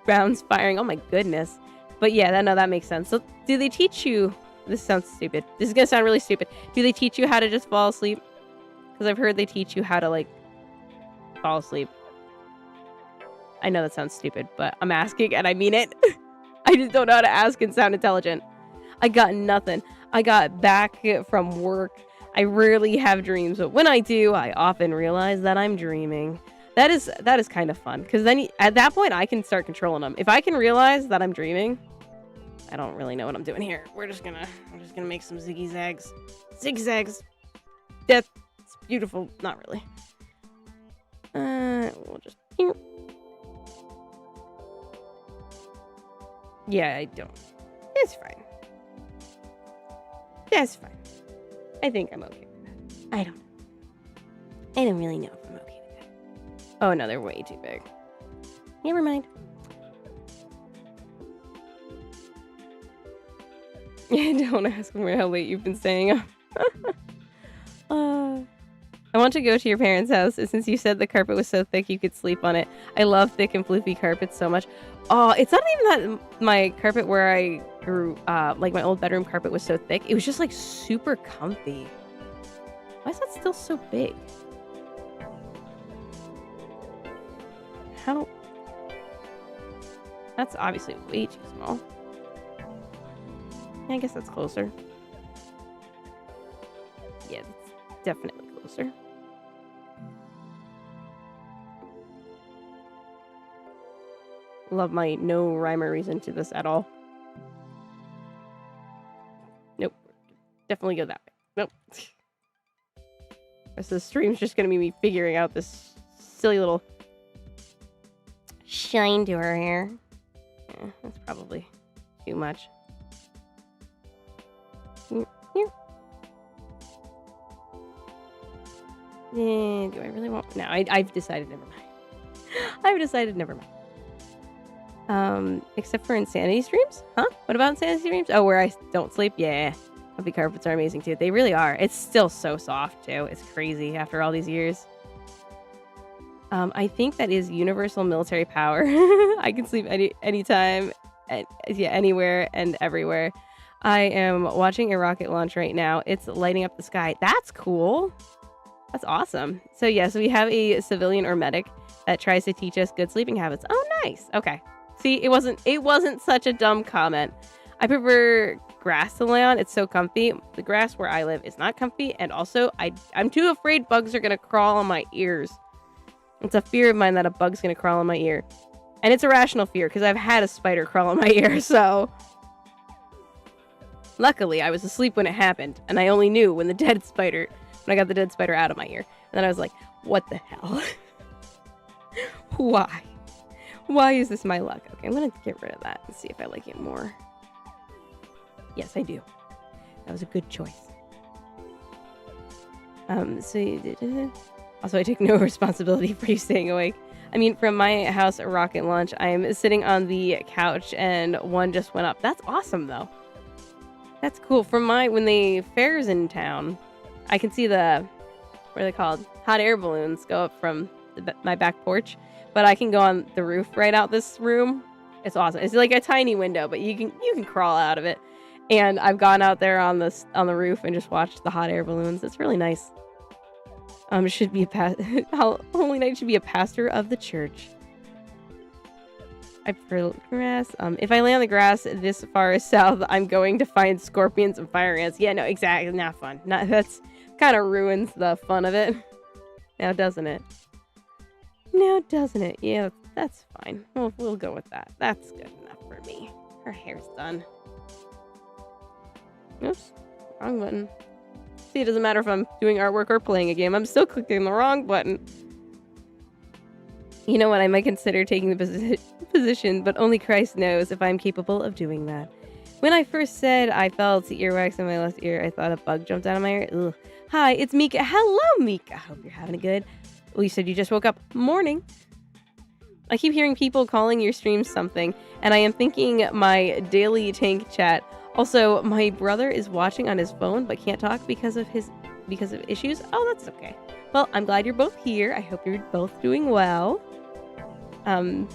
rounds firing. Oh my goodness. But yeah, that makes sense. So do they teach you... This sounds stupid. This is going to sound really stupid. Do they teach you how to just fall asleep? Because I've heard they teach you how to, like, fall asleep. I know that sounds stupid, but I'm asking and I mean it. I just don't know how to ask and sound intelligent. I got nothing. I got back from work. I rarely have dreams, but when I do, I often realize that I'm dreaming. That is kind of fun, because then at that point, I can start controlling them. If I can realize that I'm dreaming, I don't really know what I'm doing here. I'm just gonna make some zigzags. Zigzags. That's beautiful. Not really. We'll just... Yeah, I don't. It's fine. That's fine. I think I'm okay with that. I don't know. I don't really know if I'm okay with that. Oh no, they're way too big. Never mind. Don't ask me how late you've been staying up. I want to go to your parents' house since you said the carpet was so thick you could sleep on it. I love thick and floofy carpets so much. Oh, it's not even that my carpet where I grew, like my old bedroom carpet was so thick. It was just like super comfy. Why is that still so big? How? That's obviously way too small. I guess that's closer. Yeah, that's definitely closer. Love my no rhyme or reason to this at all. Nope. Definitely go that way. Nope. Rest of the stream's just gonna be me figuring out this silly little shine to her hair. Yeah, that's probably too much. Here. Do I really want... No, I've decided never mind. I've decided never mind. Except for insanity streams? Huh? What about insanity streams? Oh, where I don't sleep? Yeah. Comfy carpets are amazing too. They really are. It's still so soft too. It's crazy after all these years. I think that is universal military power. I can sleep anytime, yeah, anywhere and everywhere. I am watching a rocket launch right now. It's lighting up the sky. That's cool. That's awesome. So yes, we have a civilian or medic that tries to teach us good sleeping habits. Oh, nice. Okay. See, it wasn't such a dumb comment. I prefer grass to lay on. It's so comfy. The grass where I live is not comfy, and also I'm too afraid bugs are gonna crawl on my ears. It's a fear of mine that a bug's gonna crawl on my ear, and it's a rational fear because I've had a spider crawl on my ear. So luckily, I was asleep when it happened, and I only knew when I got the dead spider out of my ear. And then I was like, what the hell? Why? Why is this my luck? Okay, I'm gonna get rid of that and see if I like it more. Yes, I do. That was a good choice. Also, I take no responsibility for you staying awake. I mean, from my house at rocket launch, I'm sitting on the couch and one just went up. That's awesome, though. That's cool. When the fair's in town, I can see what are they called? Hot air balloons go up from my back porch, but I can go on the roof right out this room. It's awesome. It's like a tiny window, but you can crawl out of it. And I've gone out there on the roof and just watched the hot air balloons. It's really nice. Holy Night should be a pastor of the church. I prefer grass. If I lay on the grass this far south, I'm going to find scorpions and fire ants. Yeah, no, exactly. Not fun. That's kind of ruins the fun of it. Now, doesn't it? Now, doesn't it? Yeah, that's fine. We'll go with that. That's good enough for me. Her hair's done. Oops. Wrong button. See, it doesn't matter if I'm doing artwork or playing a game. I'm still clicking the wrong button. You know what? I might consider taking the position, but only Christ knows if I'm capable of doing that. When I first said I felt earwax in my left ear, I thought a bug jumped out of my ear. Ugh. Hi, it's Mika. Hello, Mika. Hope you're having a good... Well, you said you just woke up. Morning. I keep hearing people calling your stream something, and I am thinking my daily tank chat. Also, my brother is watching on his phone, but can't talk because of issues. Oh, that's okay. Well, I'm glad you're both here. I hope you're both doing well. I'm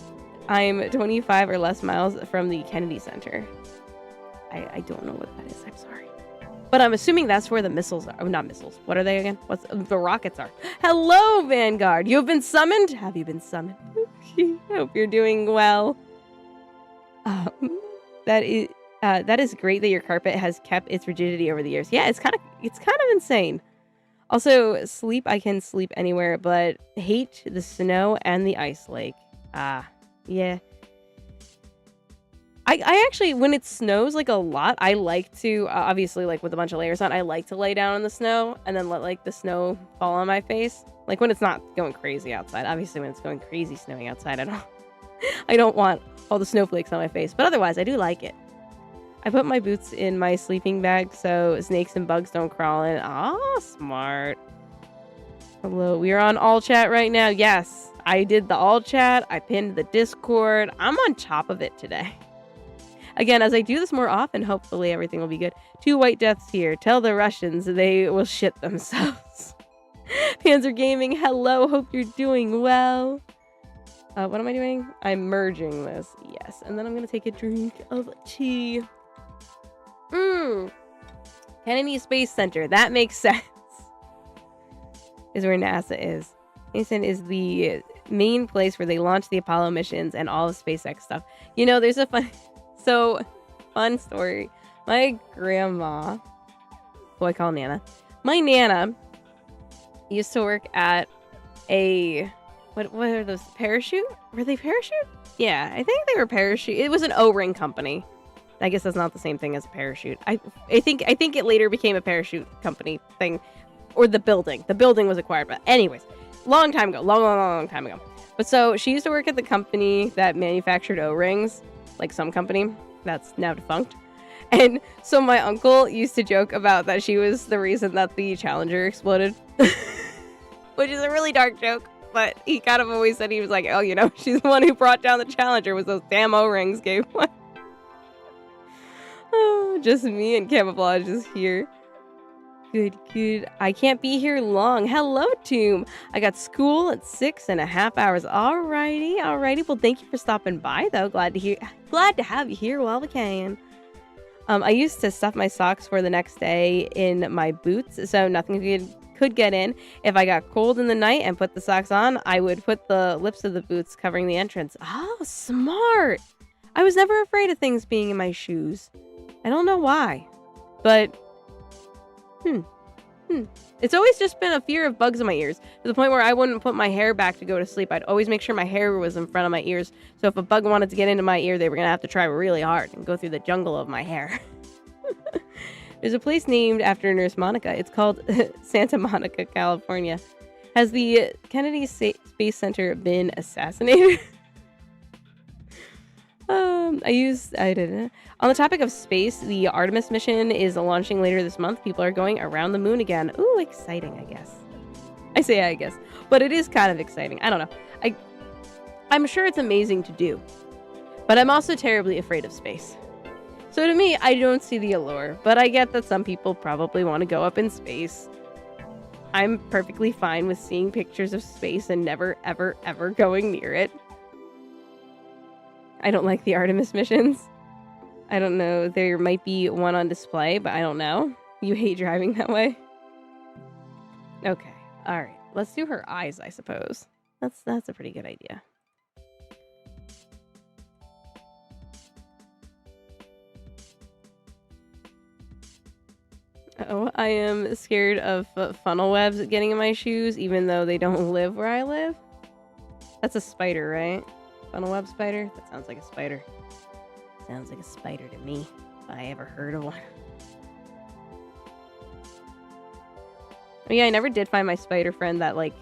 25 or less miles from the Kennedy Center. I don't know what that is. I'm sorry. But I'm assuming that's where the missiles are. Oh, not missiles. What are they again? What's the rockets are? Hello, Vanguard. You have been summoned? Have you been summoned? I hope you're doing well. That is great that your carpet has kept its rigidity over the years. Yeah, it's kind of insane. Also, I can sleep anywhere, but hate the snow and the ice lake. Yeah. I actually, when it snows like a lot, I like to, obviously like with a bunch of layers on, I like to lay down in the snow and then let like the snow fall on my face. Like when it's not going crazy outside. Obviously when it's going crazy snowing outside, I don't want all the snowflakes on my face. But otherwise, I do like it. I put my boots in my sleeping bag so snakes and bugs don't crawl in. Ah, smart. Hello, we are on all chat right now. Yes, I did the all chat. I pinned the Discord. I'm on top of it today. Again, as I do this more often, hopefully everything will be good. 2 white deaths here. Tell the Russians they will shit themselves. Panzer Gaming, hello. Hope you're doing well. What am I doing? I'm merging this. Yes. And then I'm going to take a drink of tea. Kennedy Space Center. That makes sense. Is where NASA is. Mason is the main place where they launch the Apollo missions and all of SpaceX stuff. You know, there's a fun story. My grandma, who I call Nana, my Nana used to work at a, what are those, parachute? Were they parachute? Yeah, I think they were parachute. It was an O-ring company. I guess that's not the same thing as a parachute. I think it later became a parachute company thing, or the building. The building was acquired, but anyways, long time ago, long time ago. But so she used to work at the company that manufactured O-rings, like some company that's now defunct. And so my uncle used to joke about that she was the reason that the Challenger exploded, which is a really dark joke. But he kind of always said, he was like, oh, you know, she's the one who brought down the Challenger with those damn O-rings gave one. Oh, just me and Camouflage is here. Good. I can't be here long. Hello, Tomb. I got school at 6.5 hours. Alrighty. Well, thank you for stopping by, though. Glad to have you here while we can. I used to stuff my socks for the next day in my boots, so nothing could get in. If I got cold in the night and put the socks on, I would put the lips of the boots covering the entrance. Oh, smart. I was never afraid of things being in my shoes. I don't know why, but it's always just been a fear of bugs in my ears, to the point where I wouldn't put my hair back to go to sleep. I'd always make sure my hair was in front of my ears, so if a bug wanted to get into my ear, they were gonna have to try really hard and go through the jungle of my hair. There's a place named after Nurse Monica. It's called Santa Monica, California. Has the Kennedy Space Center been assassinated? I didn't. On the topic of space, the Artemis mission is launching later this month. People are going around the moon again. Ooh, exciting, I guess. I say I guess, but it is kind of exciting. I don't know. I'm sure it's amazing to do, but I'm also terribly afraid of space. So to me, I don't see the allure, but I get that some people probably want to go up in space. I'm perfectly fine with seeing pictures of space and never, ever, ever going near it. I don't like the Artemis missions. I don't know. There might be one on display, but I don't know. You hate driving that way? Okay. All right. Let's do her eyes, I suppose. That's a pretty good idea. No, I am scared of funnel webs getting in my shoes, even though they don't live where I live. That's a spider, right? Funnel web spider? That sounds like a spider. Sounds like a spider to me, if I ever heard of one. Oh yeah, I never did find my spider friend that, like,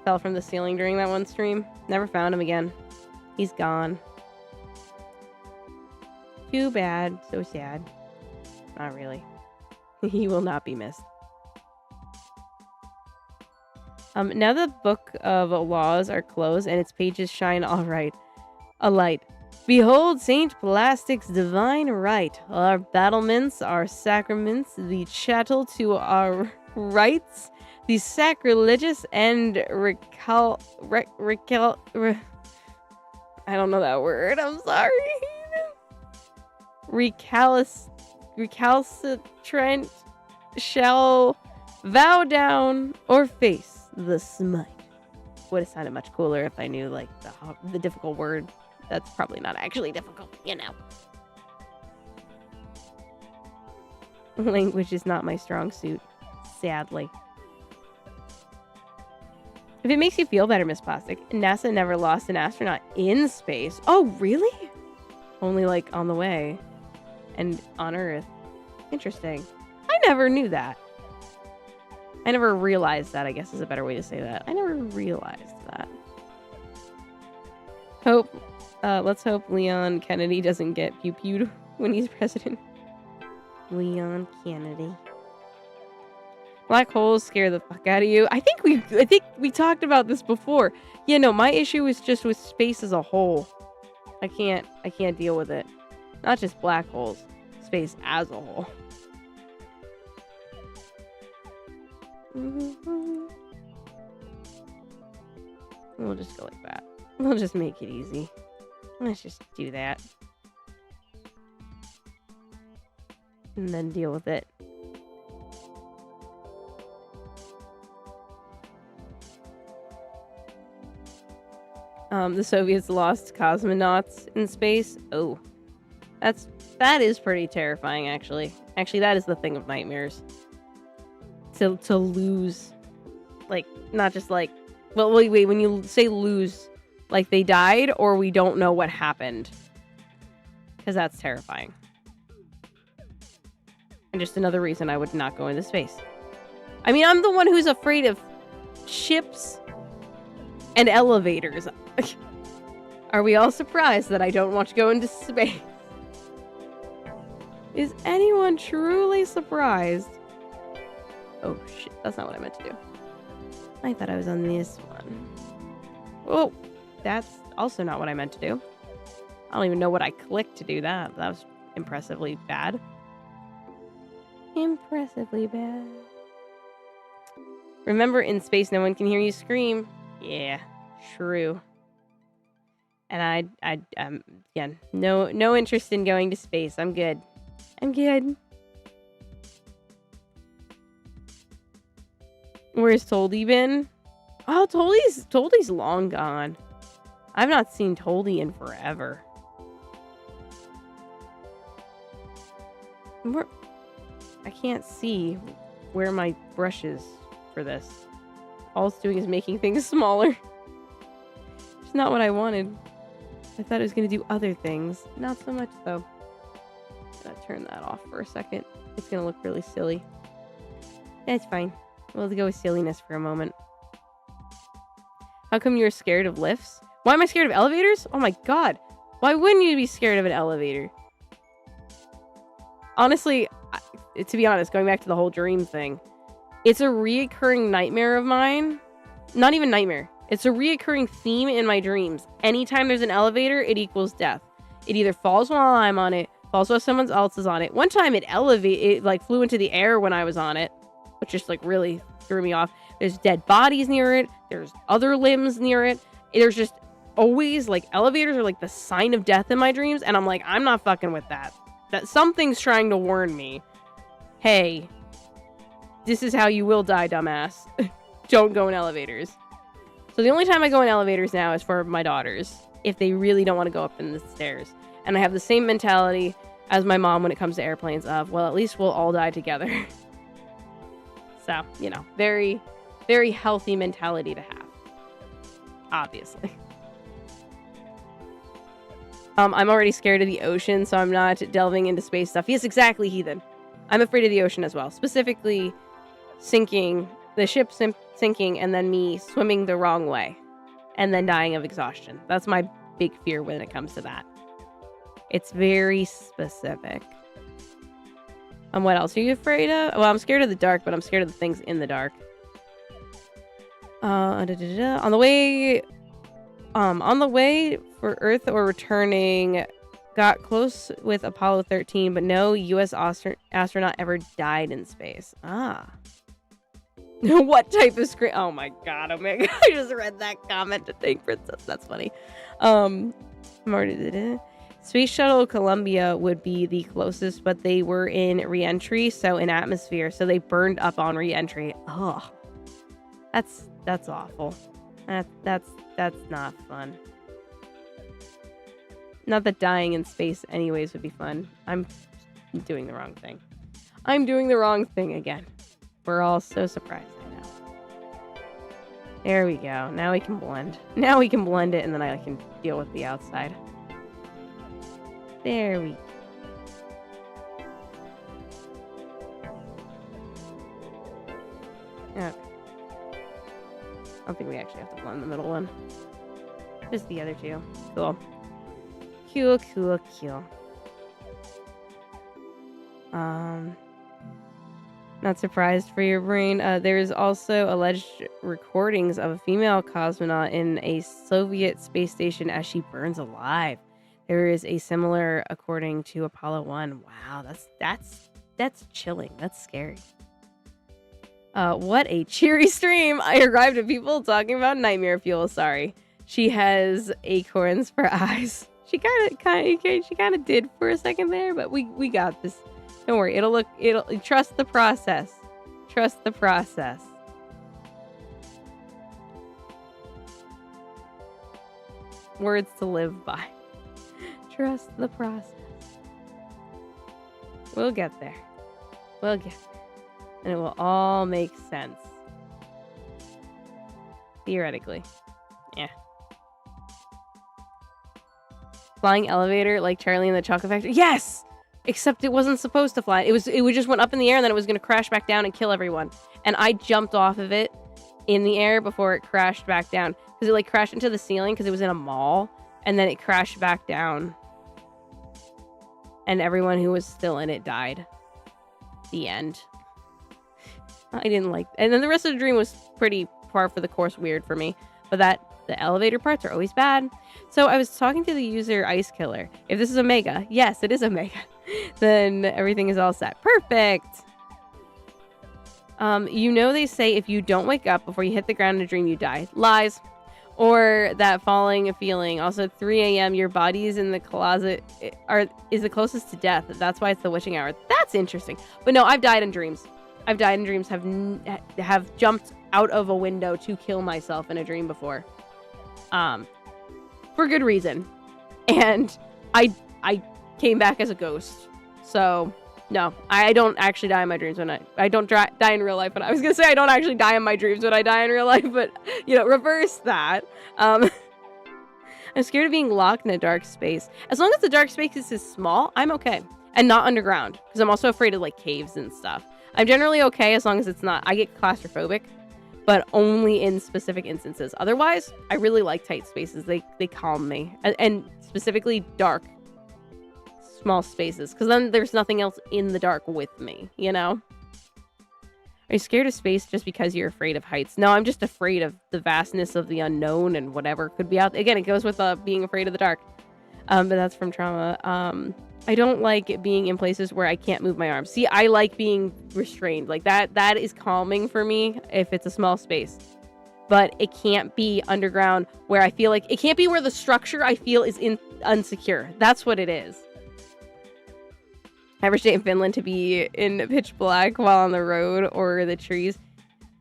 fell from the ceiling during that one stream. Never found him again. He's gone. Too bad. So sad. Not really. He will not be missed. Now the book of laws are closed and its pages shine all right. A light. Behold Saint Plastic's divine right. Our battlements, our sacraments, the chattel to our rights, the sacrilegious and I don't know that word. I'm sorry. Recalcitrant shall vow down or face the smite. Would have sounded much cooler if I knew, like, the difficult word. That's probably not actually difficult, you know. Language is not my strong suit, sadly. If it makes you feel better, Miss Plastic, NASA never lost an astronaut in space. Oh, really? Only, like, on the way. And on Earth. Interesting. I never knew that. I never realized that, I guess is a better way to say that. I never realized that. Let's hope Leon Kennedy doesn't get pew-pewed when he's president. Leon Kennedy. Black holes scare the fuck out of you. I think we talked about this before. Yeah, no, my issue is just with space as a whole. I can't deal with it. Not just black holes. Space as a whole. We'll just go like that. We'll just make it easy. Let's just do that. And then deal with it. The Soviets lost cosmonauts in space. Oh. That is pretty terrifying, actually. Actually, that is the thing of nightmares. To lose, like, not just like, well, wait, when you say lose, like they died or we don't know what happened. Because that's terrifying. And just another reason I would not go into space. I mean, I'm the one who's afraid of ships and elevators. Are we all surprised that I don't want to go into space? Is anyone truly surprised? Oh shit, that's not what I meant to do. I thought I was on this one. Oh, that's also not what I meant to do. I don't even know what I clicked to do that. That was impressively bad. Impressively bad. Remember, in space, no one can hear you scream. Yeah, true. And yeah, no interest in going to space. I'm good. I'm good. Where's Toldy been? Oh, Toldy's long gone. I've not seen Toldy in forever. I can't see where my brush is for this. All it's doing is making things smaller. It's not what I wanted. I thought it was going to do other things. Not so much, though. I'm going to turn that off for a second. It's going to look really silly. That's fine. We'll go with silliness for a moment. How come you're scared of lifts? Why am I scared of elevators? Oh my god. Why wouldn't you be scared of an elevator? Honestly, to be honest, going back to the whole dream thing, it's a reoccurring nightmare of mine. Not even nightmare. It's a reoccurring theme in my dreams. Anytime there's an elevator, it equals death. It either falls while I'm on it, falls while someone else is on it. One time it like flew into the air when I was on it, which just like really threw me off. There's dead bodies near it. There's other limbs near it. There's just always like elevators are like the sign of death in my dreams. And I'm like, I'm not fucking with that. That something's trying to warn me. Hey, this is how you will die, dumbass. Don't go in elevators. So the only time I go in elevators now is for my daughters, if they really don't want to go up in the stairs. And I have the same mentality as my mom when it comes to airplanes of, well, at least we'll all die together. So, you know, very, very healthy mentality to have, obviously. I'm already scared of the ocean, so I'm not delving into space stuff. Yes, exactly, Heathen. I'm afraid of the ocean as well. Specifically, sinking, the ship sinking, and then me swimming the wrong way, and then dying of exhaustion. That's my big fear when it comes to that. It's very specific. What else are you afraid of? Well, I'm scared of the dark, but I'm scared of the things in the dark. On the way for Earth or returning, got close with Apollo 13, but no U.S. astronaut ever died in space. Ah. What type of screen? Oh my god, Omega. I just read that comment to thank Princess. That's funny. Space Shuttle Columbia would be the closest, but they were in re-entry, so in atmosphere, so they burned up on re-entry. Oh, that's awful. That's not fun. Not that dying in space anyways would be fun. I'm doing the wrong thing. I'm doing the wrong thing again. We're all so surprised, I know. There we go. Now we can blend. Now we can blend it, and then I can deal with the outside. There we go. Okay. I don't think we actually have to blend the middle one. Just the other two. Cool. Cool. Not surprised for your brain. There's also alleged recordings of a female cosmonaut in a Soviet space station as she burns alive. There is a similar according to Apollo 1. Wow, that's chilling. That's scary. What a cheery stream. I arrived at people talking about nightmare fuel. Sorry. She has acorns for eyes. She kind of did for a second there, but we got this. Don't worry. It'll trust the process. Trust the process. Words to live by. Trust the process. We'll get there. We'll get there. And it will all make sense. Theoretically. Yeah. Flying elevator like Charlie in the Chocolate Factory? Yes! Except it wasn't supposed to fly. It just went up in the air and then it was going to crash back down and kill everyone. And I jumped off of it in the air before it crashed back down. Because it like crashed into the ceiling because it was in a mall. And then it crashed back down. And everyone who was still in it died. The end. I didn't like... And then the rest of the dream was pretty par for the course weird for me. But the elevator parts are always bad. So I was talking to the user Ice Killer. If this is Omega, yes, it is Omega. Then everything is all set. Perfect! You know they say if you don't wake up before you hit the ground in a dream, you die. Lies. Or that falling feeling. Also, 3 a.m., your body is in the closet, is the closest to death. That's why it's the witching hour. That's interesting. But no, I've died in dreams. Have jumped out of a window to kill myself in a dream before. For good reason. And I came back as a ghost. So, no, I don't actually die in my dreams when I don't die in real life. But I was going to say I don't actually die in my dreams when I die in real life, but, you know, reverse that. I'm scared of being locked in a dark space. As long as the dark space is small, I'm okay. And not underground, because I'm also afraid of, like, caves and stuff. I'm generally okay as long as it's not... I get claustrophobic, but only in specific instances. Otherwise, I really like tight spaces. They calm me. And specifically dark, small spaces, because then there's nothing else in the dark with me, you know? Are you scared of space just because you're afraid of heights? No, I'm just afraid of the vastness of the unknown and whatever could be out there. Again, it goes with being afraid of the dark. But that's from trauma. I don't like being in places where I can't move my arms. See, I like being restrained. Like that is calming for me if it's a small space. But it can't be underground where I feel like... It can't be where the structure I feel is unsecure. That's what it is. Ever stay in Finland to be in pitch black while on the road or the trees?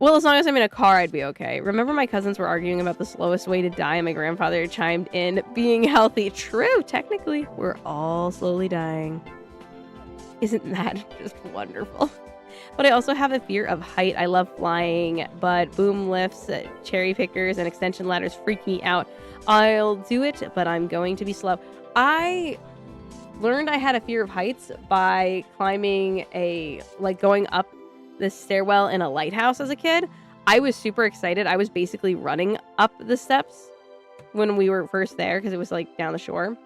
Well, as long as I'm in a car, I'd be okay. Remember my cousins were arguing about the slowest way to die and my grandfather chimed in, being healthy. True, technically, we're all slowly dying. Isn't that just wonderful? But I also have a fear of height. I love flying, but boom lifts, cherry pickers, and extension ladders freak me out. I'll do it, but I'm going to be slow. I learned I had a fear of heights by climbing going up the stairwell in a lighthouse as a kid. I was super excited. I was basically running up the steps when we were first there because it was like down the shore.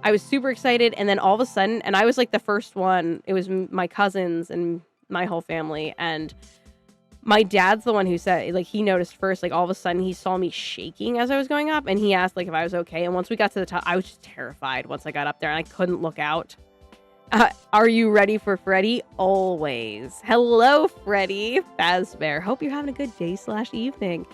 I was super excited, and then all of a sudden, and I was like the first one. It was my cousins and my whole family, and my dad's the one who said, like, he noticed first, like, all of a sudden he saw me shaking as I was going up, and he asked, like, if I was okay. And once we got to the top, I was just terrified once I got up there, and I couldn't look out. Are you ready for Freddy? Always. Hello, Freddy. Fazbear. Hope you're having a good day / evening.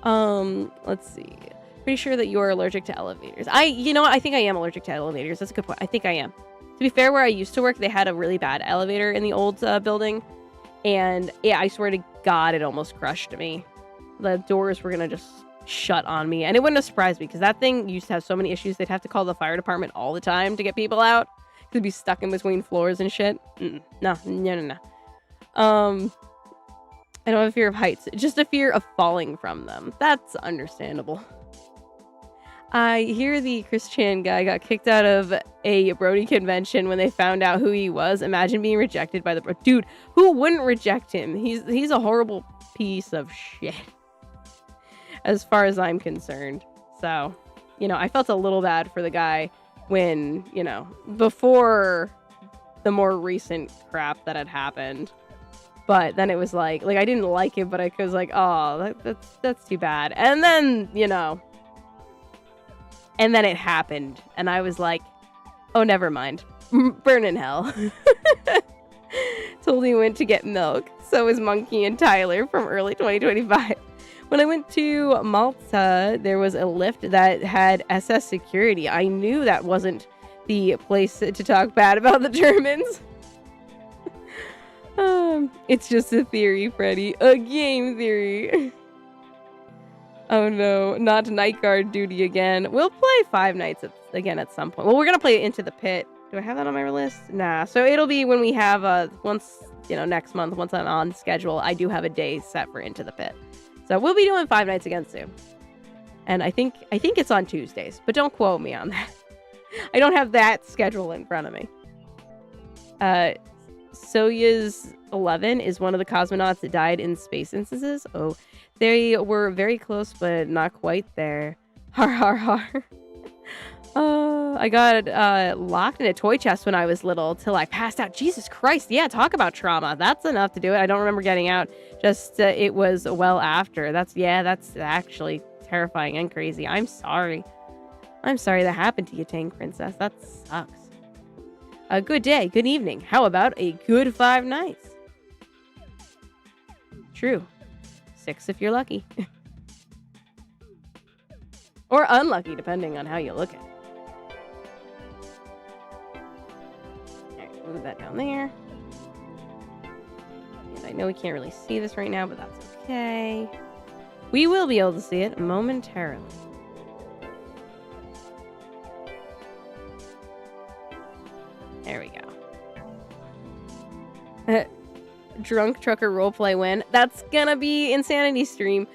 Let's see. Pretty sure that you're allergic to elevators. You know what? I think I am allergic to elevators. That's a good point. I think I am. To be fair, where I used to work, they had a really bad elevator in the old building. And yeah, I swear to God, it almost crushed me. The doors were going to just shut on me. And it wouldn't have surprised me because that thing used to have so many issues. They'd have to call the fire department all the time to get people out. They'd be stuck in between floors and shit. No. I don't have a fear of heights. Just a fear of falling from them. That's understandable. I hear the Chris Chan guy got kicked out of a Brody convention when they found out who he was. Imagine being rejected by the dude. Who wouldn't reject him? He's a horrible piece of shit, as far as I'm concerned. So, I felt a little bad for the guy when, before the more recent crap that had happened. But then it was like I didn't like him, but I was like, oh, that's too bad. And then, and then it happened, and I was like, oh, never mind. Burn in hell. Totally went to get milk. So was Monkey and Tyler from early 2025. When I went to Malta, there was a lift that had SS security. I knew that wasn't the place to talk bad about the Germans. It's just a theory, Freddy. A game theory. Oh no, not night guard duty again. We'll play Five Nights again at some point. Well, we're gonna play Into the Pit. Do I have that on my list? Nah. So it'll be when we have next month, once I'm on schedule, I do have a day set for Into the Pit. So we'll be doing Five Nights again soon. And I think it's on Tuesdays, but don't quote me on that. I don't have that schedule in front of me. Soyuz 11 is one of the cosmonauts that died in space instances. Oh, they were very close, but not quite there. Har har har. I got locked in a toy chest when I was little till I passed out. Jesus Christ. Yeah, talk about trauma. That's enough to do it. I don't remember getting out. Just it was well after. That's actually terrifying and crazy. I'm sorry. I'm sorry that happened to you, Tank Princess. That sucks. A good day, good evening. How about a good 5 nights? True. 6 if you're lucky. Or unlucky, depending on how you look at it. Alright, move that down there. And I know we can't really see this right now, but that's okay. We will be able to see it momentarily. There we go. Drunk trucker roleplay win. That's gonna be Insanity stream.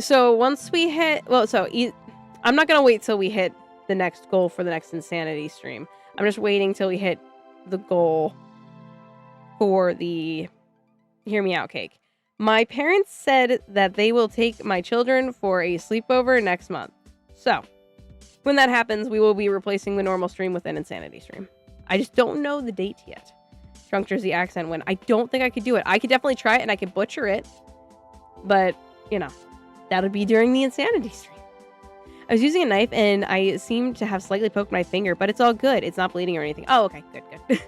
So once we hit, I'm not gonna wait till we hit the next goal for the next Insanity stream. I'm just waiting till we hit the goal for the Hear Me Out cake. My parents said that they will take my children for a sleepover next month. So when that happens, we will be replacing the normal stream with an Insanity stream. I just don't know the date yet. Drunk Jersey accent win. I don't think I could do it. I could definitely try it and I could butcher it. But, that'll be during the Insanity stream. I was using a knife and I seemed to have slightly poked my finger, but it's all good. It's not bleeding or anything. Oh, okay. Good.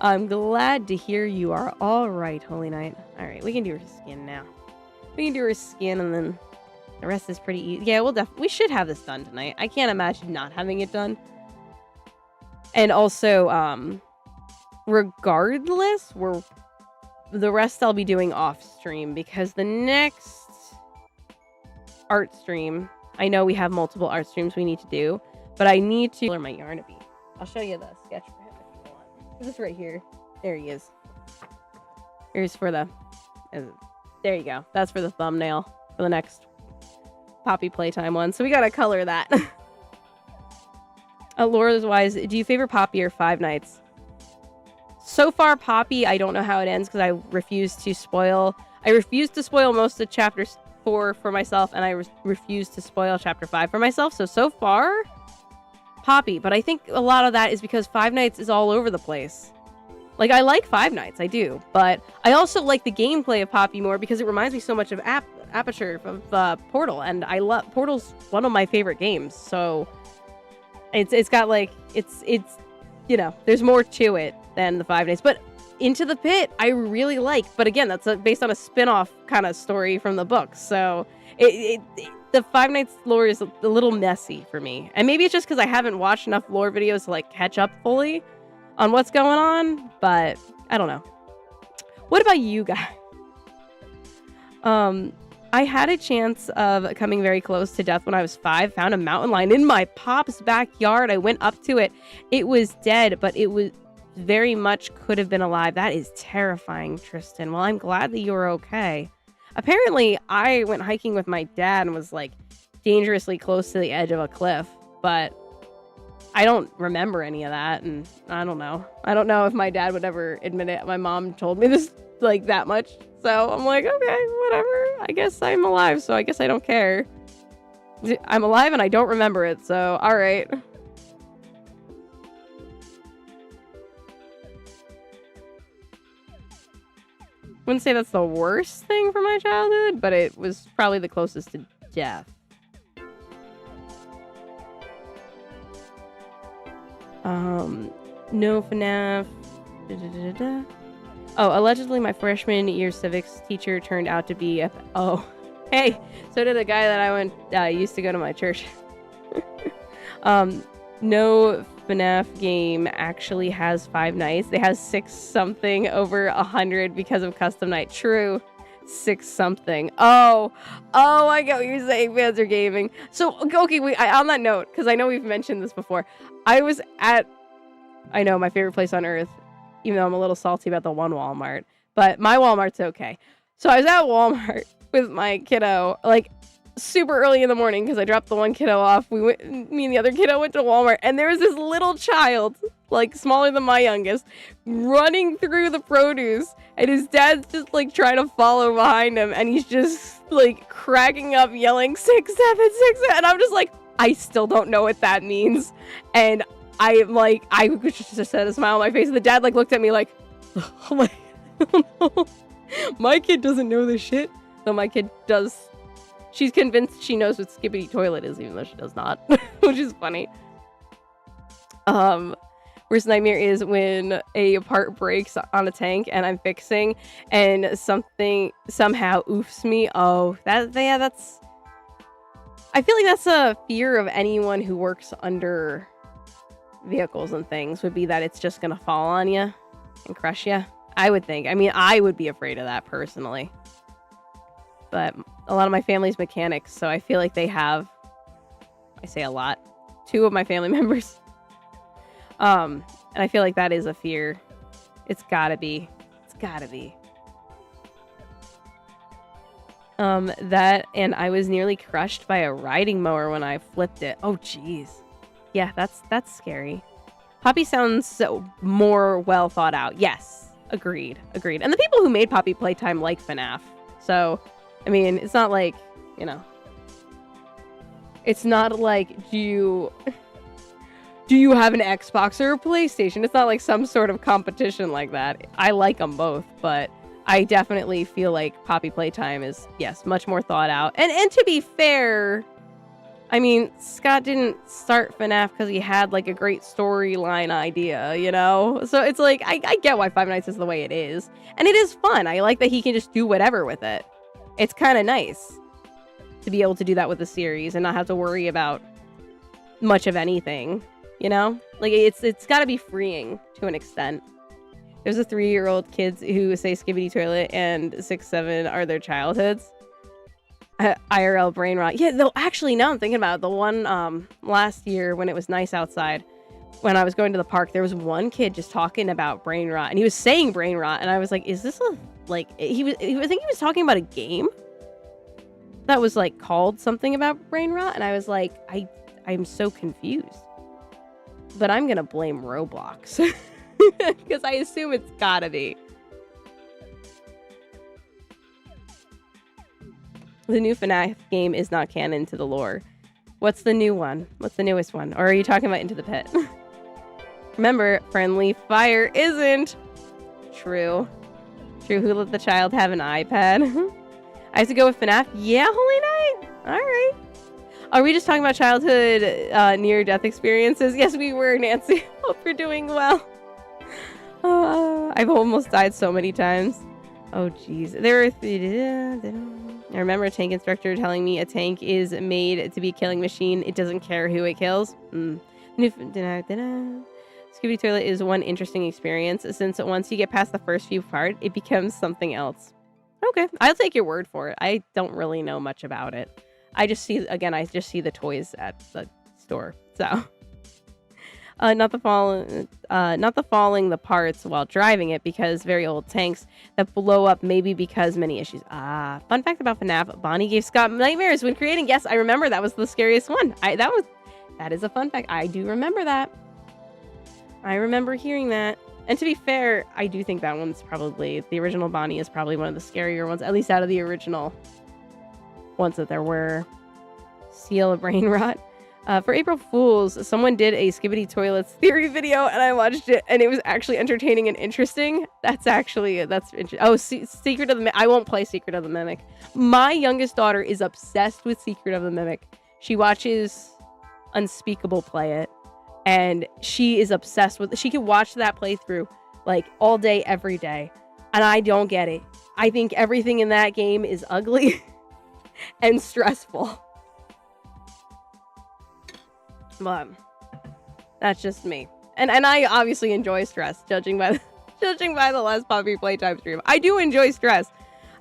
I'm glad to hear you are all right, Holy Knight. All right, we can do her skin now. We can do her skin and then the rest is pretty easy. Yeah, we should have this done tonight. I can't imagine not having it done. And also, regardless, the rest I'll be doing off stream because the next art stream, I know we have multiple art streams we need to do, but I need to color my yarn a bit. I'll show you the sketch for him if you want. This is right here. There he is. Here's for the... there you go. That's for the thumbnail for the next Poppy Playtime one. So we gotta color that. Laura's wise, do you favor Poppy or Five Nights? So far, Poppy, I don't know how it ends because I refuse to spoil. I refuse to spoil most of Chapter 4 for myself, and I refuse to spoil Chapter 5 for myself. So far, Poppy. But I think a lot of that is because Five Nights is all over the place. Like, I like Five Nights, I do. But I also like the gameplay of Poppy more because it reminds me so much of Aperture of Portal, and I love Portal's one of my favorite games. So it's got like it's you know, there's more to it than the Five Nights. But Into the Pit I really like, but again, that's based on a spin-off kind of story from the book. So the Five Nights lore is a little messy for me, and maybe it's just because I haven't watched enough lore videos to like catch up fully on what's going on, but I don't know. What about you guys? I had a chance of coming very close to death when I was 5. Found a mountain lion in my pop's backyard. I went up to it. It was dead, but it was very much could have been alive. That is terrifying, Tristan. Well, I'm glad that you're okay. Apparently, I went hiking with my dad and was like dangerously close to the edge of a cliff, but I don't remember any of that, and I don't know. I don't know if my dad would ever admit it. My mom told me this like that much, so I'm like, okay, whatever. I guess I'm alive, so I guess I don't care. I'm alive and I don't remember it, so all right. Wouldn't say that's the worst thing from my childhood, but it was probably the closest to death. No FNAF. Oh, allegedly my freshman year civics teacher turned out to be oh, hey, so did a guy that I used to go to my church. No FNAF game actually has Five Nights. They have 6 something over 100 because of custom night. True. 6 something. Oh, I get what you're saying. Fans are gaming. So, okay, on that note, because I know we've mentioned this before, I was at, I know, my favorite place on earth, even though I'm a little salty about the one Walmart, but my Walmart's okay. So I was at Walmart with my kiddo, like, super early in the morning, because I dropped the one kiddo off. Me and the other kiddo went to Walmart, and there was this little child, like, smaller than my youngest, running through the produce, and his dad's just, like, trying to follow behind him, and he's just, like, cracking up, yelling, 6, 7, 6, 7, and I'm just like, I still don't know what that means, and I just had a smile on my face, and the dad, like, looked at me like, oh my, no. My kid doesn't know this shit. So my kid does, she's convinced she knows what Skibbity Toilet is, even though she does not, which is funny. Worst nightmare is when a part breaks on a tank and I'm fixing, and something somehow oofs me. Oh, that's, I feel like that's a fear of anyone who works under vehicles and things, would be that it's just gonna fall on you and crush you. I would think. I mean, I would be afraid of that personally. But a lot of my family's mechanics, so I feel like they have, I say a lot, 2 of my family members. And I feel like that is a fear. It's gotta be. It's gotta be. That, and I was nearly crushed by a riding mower when I flipped it. Oh, jeez. Yeah, that's scary. Poppy sounds so more well thought out. Yes, agreed. And the people who made Poppy Playtime like FNAF. So, I mean, it's not like, you know, it's not like, do you have an Xbox or a PlayStation? It's not like some sort of competition like that. I like them both, but I definitely feel like Poppy Playtime is, yes, much more thought out. And to be fair, I mean, Scott didn't start FNAF because he had, like, a great storyline idea, you know? So it's like, I get why Five Nights is the way it is. And it is fun. I like that he can just do whatever with it. It's kind of nice to be able to do that with the series and not have to worry about much of anything, you know? Like, it's got to be freeing to an extent. There's a 3-year-old kids who say Skibbity Toilet and 6, 7 are their childhoods. IRL brain rot. Yeah, though, actually, now I'm thinking about it, the one last year when it was nice outside, when I was going to the park, there was one kid just talking about brain rot, and he was saying brain rot, and I was like, "Is this a like?" I think he was talking about a game that was like called something about brain rot, and I was like, I'm so confused. But I'm gonna blame Roblox because I assume it's gotta be. The new FNAF game is not canon to the lore. What's the new one? What's the newest one? Or are you talking about Into the Pit? Remember, friendly fire isn't. True. Who let the child have an iPad? I have to go with FNAF? Yeah, Holy Night? Alright. Are we just talking about childhood near-death experiences? Yes, we were, Nancy. Hope you're doing well. I've almost died so many times. Oh, jeez. I remember a tank instructor telling me a tank is made to be a killing machine. It doesn't care who it kills. Skibidi Toilet is one interesting experience, since once you get past the first few parts, it becomes something else. Okay, I'll take your word for it. I don't really know much about it. I just see the toys at the store. So, not the falling the parts while driving it, because very old tanks that blow up, maybe because many issues. Fun fact about FNAF: Bonnie gave Scott nightmares when creating. Yes, I remember that was the scariest one. That is a fun fact. I do remember that. I remember hearing that. And to be fair, I do think that one's probably, the original Bonnie is probably one of the scarier ones, at least out of the original ones that there were. Seal of Brain Rot. For April Fools, someone did a Skibidi Toilets theory video, and I watched it, and it was actually entertaining and interesting. That's interesting. Oh, Secret of the Mimic. I won't play Secret of the Mimic. My youngest daughter is obsessed with Secret of the Mimic. She watches Unspeakable play it, and she is obsessed with it. She can watch that playthrough like all day, every day, and I don't get it. I think everything in that game is ugly and stressful. But that's just me. And I obviously enjoy stress, judging by the last Poppy Playtime stream. I do enjoy stress.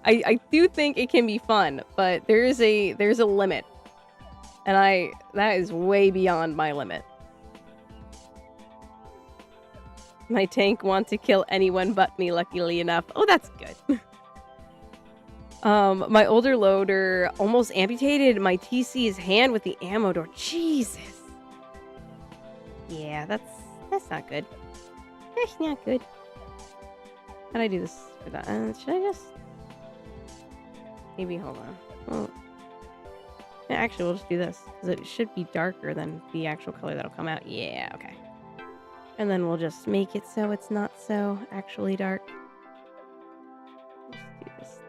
I do think it can be fun, but there's a limit. And that is way beyond my limit. My tank wants to kill anyone but me, luckily enough. Oh, that's good. My older loader almost amputated my TC's hand with the ammo door. Jesus. Yeah, that's not good. That's not good. How'd I do this for that? Should I just... Maybe, hold on. Well, yeah, actually, we'll just do this, because it should be darker than the actual color that'll come out. Yeah, okay. And then we'll just make it so it's not so actually dark. Let's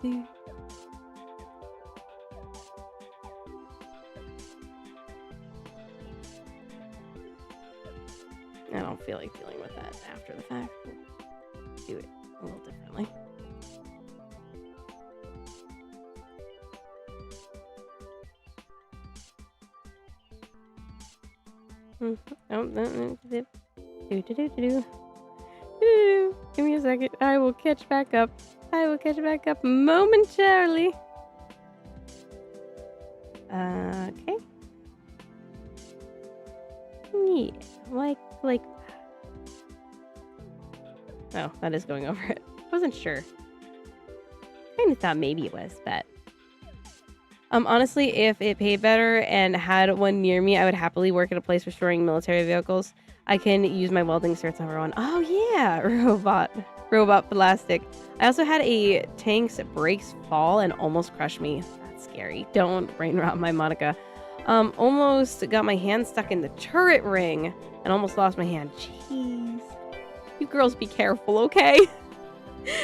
do this. I don't feel like dealing with that after the fact. We'll do it a little differently. Give me a second. I will catch back up. Momentarily. Okay. Yeah, like. Oh, that is going over it. Wasn't sure. Kind of thought maybe it was, but. Honestly, if it paid better and had one near me, I would happily work at a place restoring military vehicles. I can use my welding certs over one. Oh yeah, robot plastic. I also had a tank's brakes fall and almost crush me. That's scary. Don't brain rot my Monica. Almost got my hand stuck in the turret ring and almost lost my hand. Jeez. You girls be careful, okay?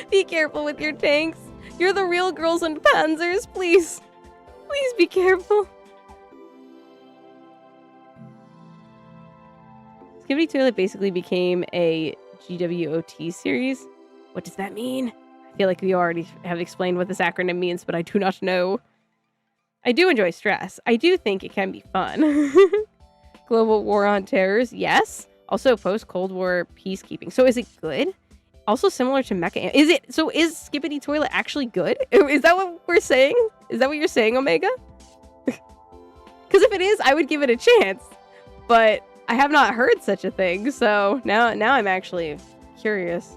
Be careful with your tanks. You're the real girls and panzers, please. Please be careful. Skibidi Toilet basically became a GWOT series. What does that mean? I feel like we already have explained what this acronym means, but I do not know. I do enjoy stress. I do think it can be fun. Global War on Terrors, yes. Also post-Cold War peacekeeping. So is it good? Also similar to Mecha. Is Skibidi Toilet actually good? Is that what we're saying? Is that what you're saying, Omega? Because if it is, I would give it a chance. But I have not heard such a thing, so now I'm actually curious.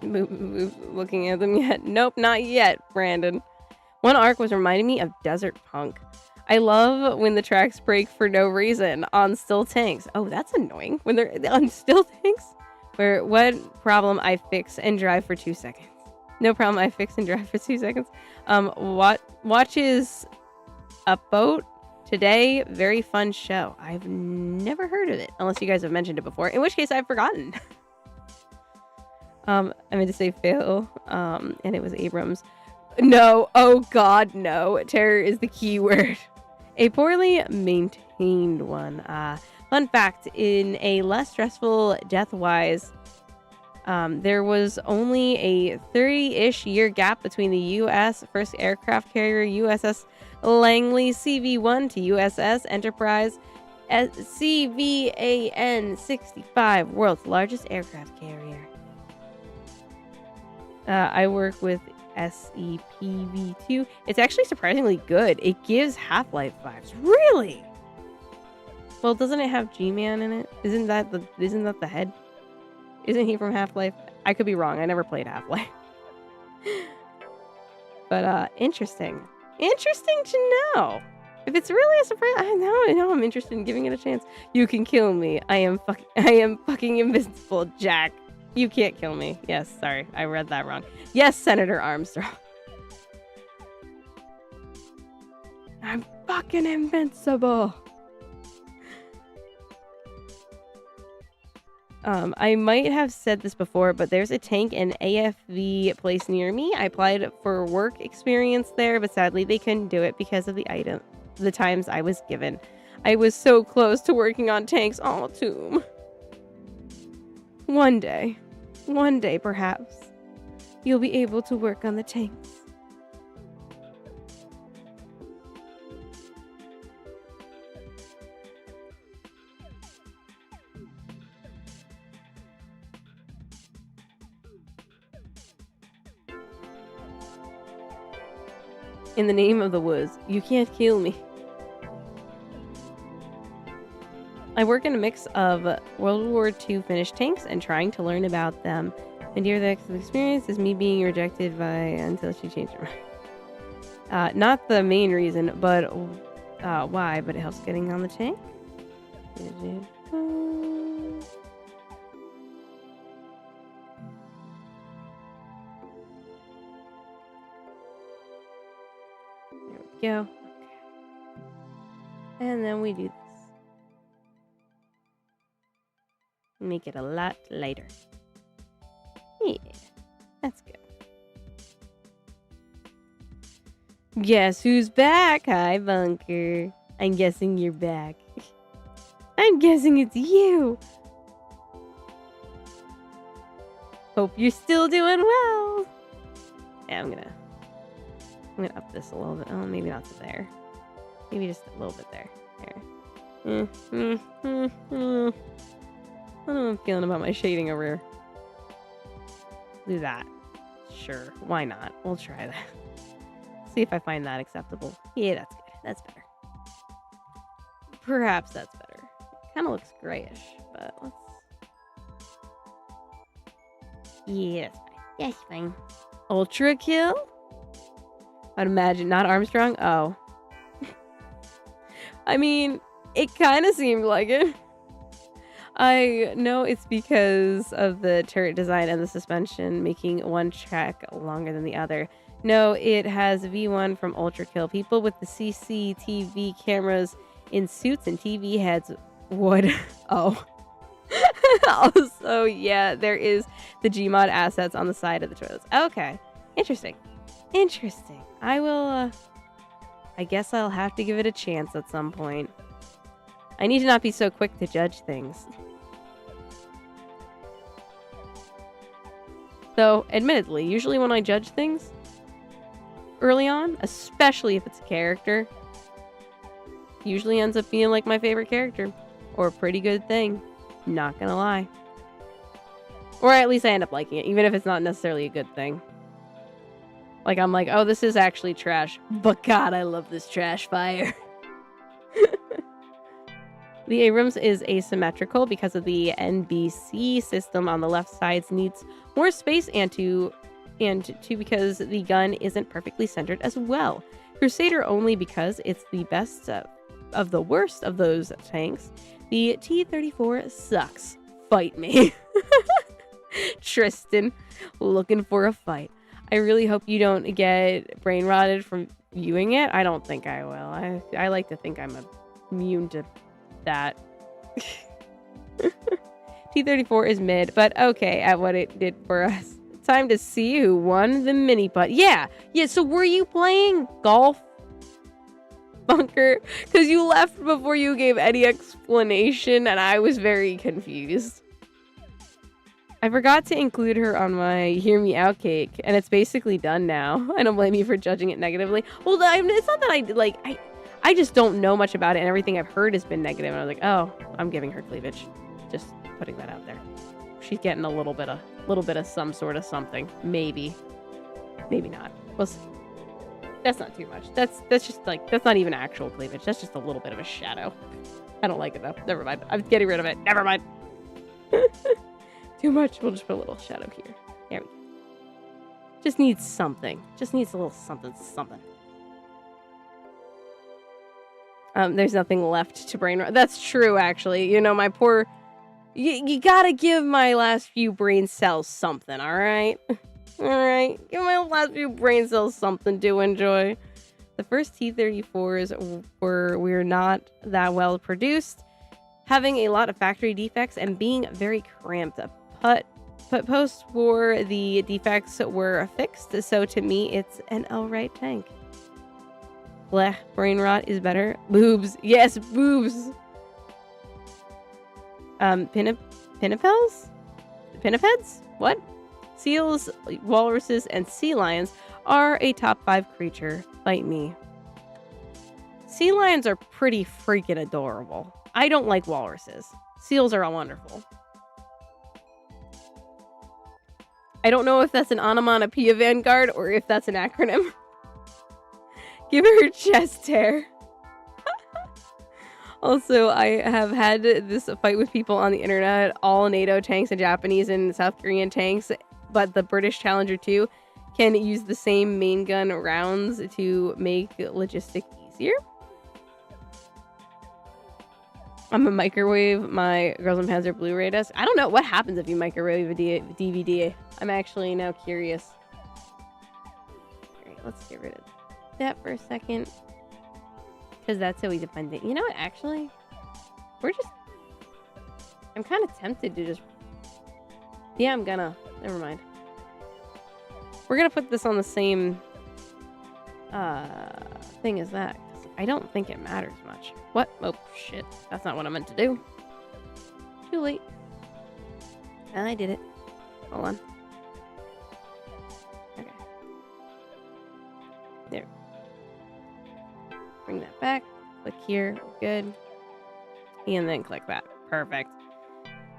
Looking at them yet? Nope, not yet, Brandon. One arc was reminding me of Desert Punk. I love when the tracks break for no reason on still tanks. Oh, that's annoying. When they're on still tanks? Where what problem I fix and drive for 2 seconds. No problem I fix and drive for 2 seconds. Watches a boat today. Very fun show. I've never heard of it. Unless you guys have mentioned it before. In which case I've forgotten. I meant to say Phil. And it was Abrams. No. Oh god, no. Terror is the key word. A poorly maintained one. Fun fact, in a less stressful death-wise, there was only a 30-ish year gap between the U.S. first aircraft carrier USS Langley CV-1 to USS Enterprise CVN-65, world's largest aircraft carrier. I work with SEPV2. It's actually surprisingly good. It gives Half-Life vibes. Really? Well, doesn't it have G-Man in it? Isn't that the head? Isn't he from Half-Life? I could be wrong. I never played Half-Life. But interesting. Interesting to know. If it's really a surprise, I know I'm interested in giving it a chance. You can kill me. I am fucking invincible, Jack. You can't kill me. Yes, sorry. I read that wrong. Yes, Senator Armstrong. I'm fucking invincible. I might have said this before, but there's a tank and AFV place near me. I applied for work experience there, but sadly they couldn't do it because of the times I was given. I was so close to working on tanks. Oh, Tomb. One day, perhaps, you'll be able to work on the tanks. In the name of the woods, you can't kill me. I work in a mix of World War II finished tanks and trying to learn about them. And dear, the experience is me being rejected by until she changed her mind. Not the main reason, but why? But it helps getting on the tank. There we go. Okay. And then we do this. Make it a lot lighter. Yeah, that's good. Guess who's back? Hi, Bunker. I'm guessing you're back. I'm guessing it's you. Hope you're still doing well. Yeah, I'm gonna up this a little bit. Oh, maybe not to there. Maybe just a little bit there. There. I don't know how I'm feeling about my shading over here. Do that. Sure, why not? We'll try that. See if I find that acceptable. Yeah, that's good. That's better. Perhaps that's better. Kind of looks grayish, but let's... Yeah, that's fine. That's fine. Ultra kill? I'd imagine. Not Armstrong? Oh. I mean, it kind of seemed like it. I know it's because of the turret design and the suspension making one track longer than the other. No, it has V1 from Ultra Kill. People with the CCTV cameras in suits and TV heads would... Oh. Also, yeah, there is the Gmod assets on the side of the toilets. Okay. Interesting. Interesting. I will, I guess I'll have to give it a chance at some point. I need to not be so quick to judge things. Though, admittedly, usually when I judge things early on, especially if it's a character, usually ends up being like my favorite character. Or a pretty good thing. Not gonna lie. Or at least I end up liking it, even if it's not necessarily a good thing. Like, I'm like, oh, this is actually trash. But God, I love this trash fire. The Abrams is asymmetrical because of the NBC system on the left sides needs more space and two because the gun isn't perfectly centered as well. Crusader only because it's the best of the worst of those tanks. The T-34 sucks. Fight me. Tristan, looking for a fight. I really hope you don't get brain rotted from viewing it. I don't think I will. I like to think I'm immune to that. T-34 is mid, but okay at what it did for us. Time to see who won the mini putt. Yeah, so were you playing golf, Bunker? Because you left before you gave any explanation, and I was very confused. I forgot to include her on my Hear Me Out cake, and it's basically done now. I don't blame you for judging it negatively. Well, it's not that I just don't know much about it, and everything I've heard has been negative, and I was like, oh, I'm giving her cleavage. Just putting that out there. She's getting a little bit of some sort of something. Maybe not. We'll see. That's not too much. That's just like, that's not even actual cleavage. That's just a little bit of a shadow. I don't like it though. Never mind. I'm getting rid of it. Never mind. Too much. We'll just put a little shadow here. There we go. Just needs something. Just needs a little something. There's nothing left to brain rot. That's true, actually. You know, my poor... You gotta give my last few brain cells something, alright? Alright? Give my last few brain cells something to enjoy. The first T-34s were not that well produced, having a lot of factory defects and being very cramped. Putt post-war, the defects were fixed, so to me, it's an alright tank. Bleh, brain rot is better. Boobs. Yes, boobs. Pinnipeds? Pinnipeds? What? Seals, walruses, and sea lions are a top 5 creature. Fight me. Sea lions are pretty freaking adorable. I don't like walruses. Seals are all wonderful. I don't know if that's an onomatopoeia, Vanguard, or if that's an acronym. Give her chest hair. Also, I have had this fight with people on the internet, all NATO tanks and Japanese and South Korean tanks, but the British Challenger 2 can use the same main gun rounds to make logistics easier. I'm a microwave my Girls and Panzer Blu-ray disc. I don't know what happens if you microwave a DVD. I'm actually now curious. Alright, let's get rid of that for a second. Because that's how we defend it. You know what, actually? I'm kind of tempted to just... Yeah, never mind. We're gonna put this on the same thing as that. I don't think it matters much. What? Oh, shit. That's not what I meant to do. Too late. I did it. Hold on. Okay. There. Bring that back. Click here. Good. And then click that. Perfect.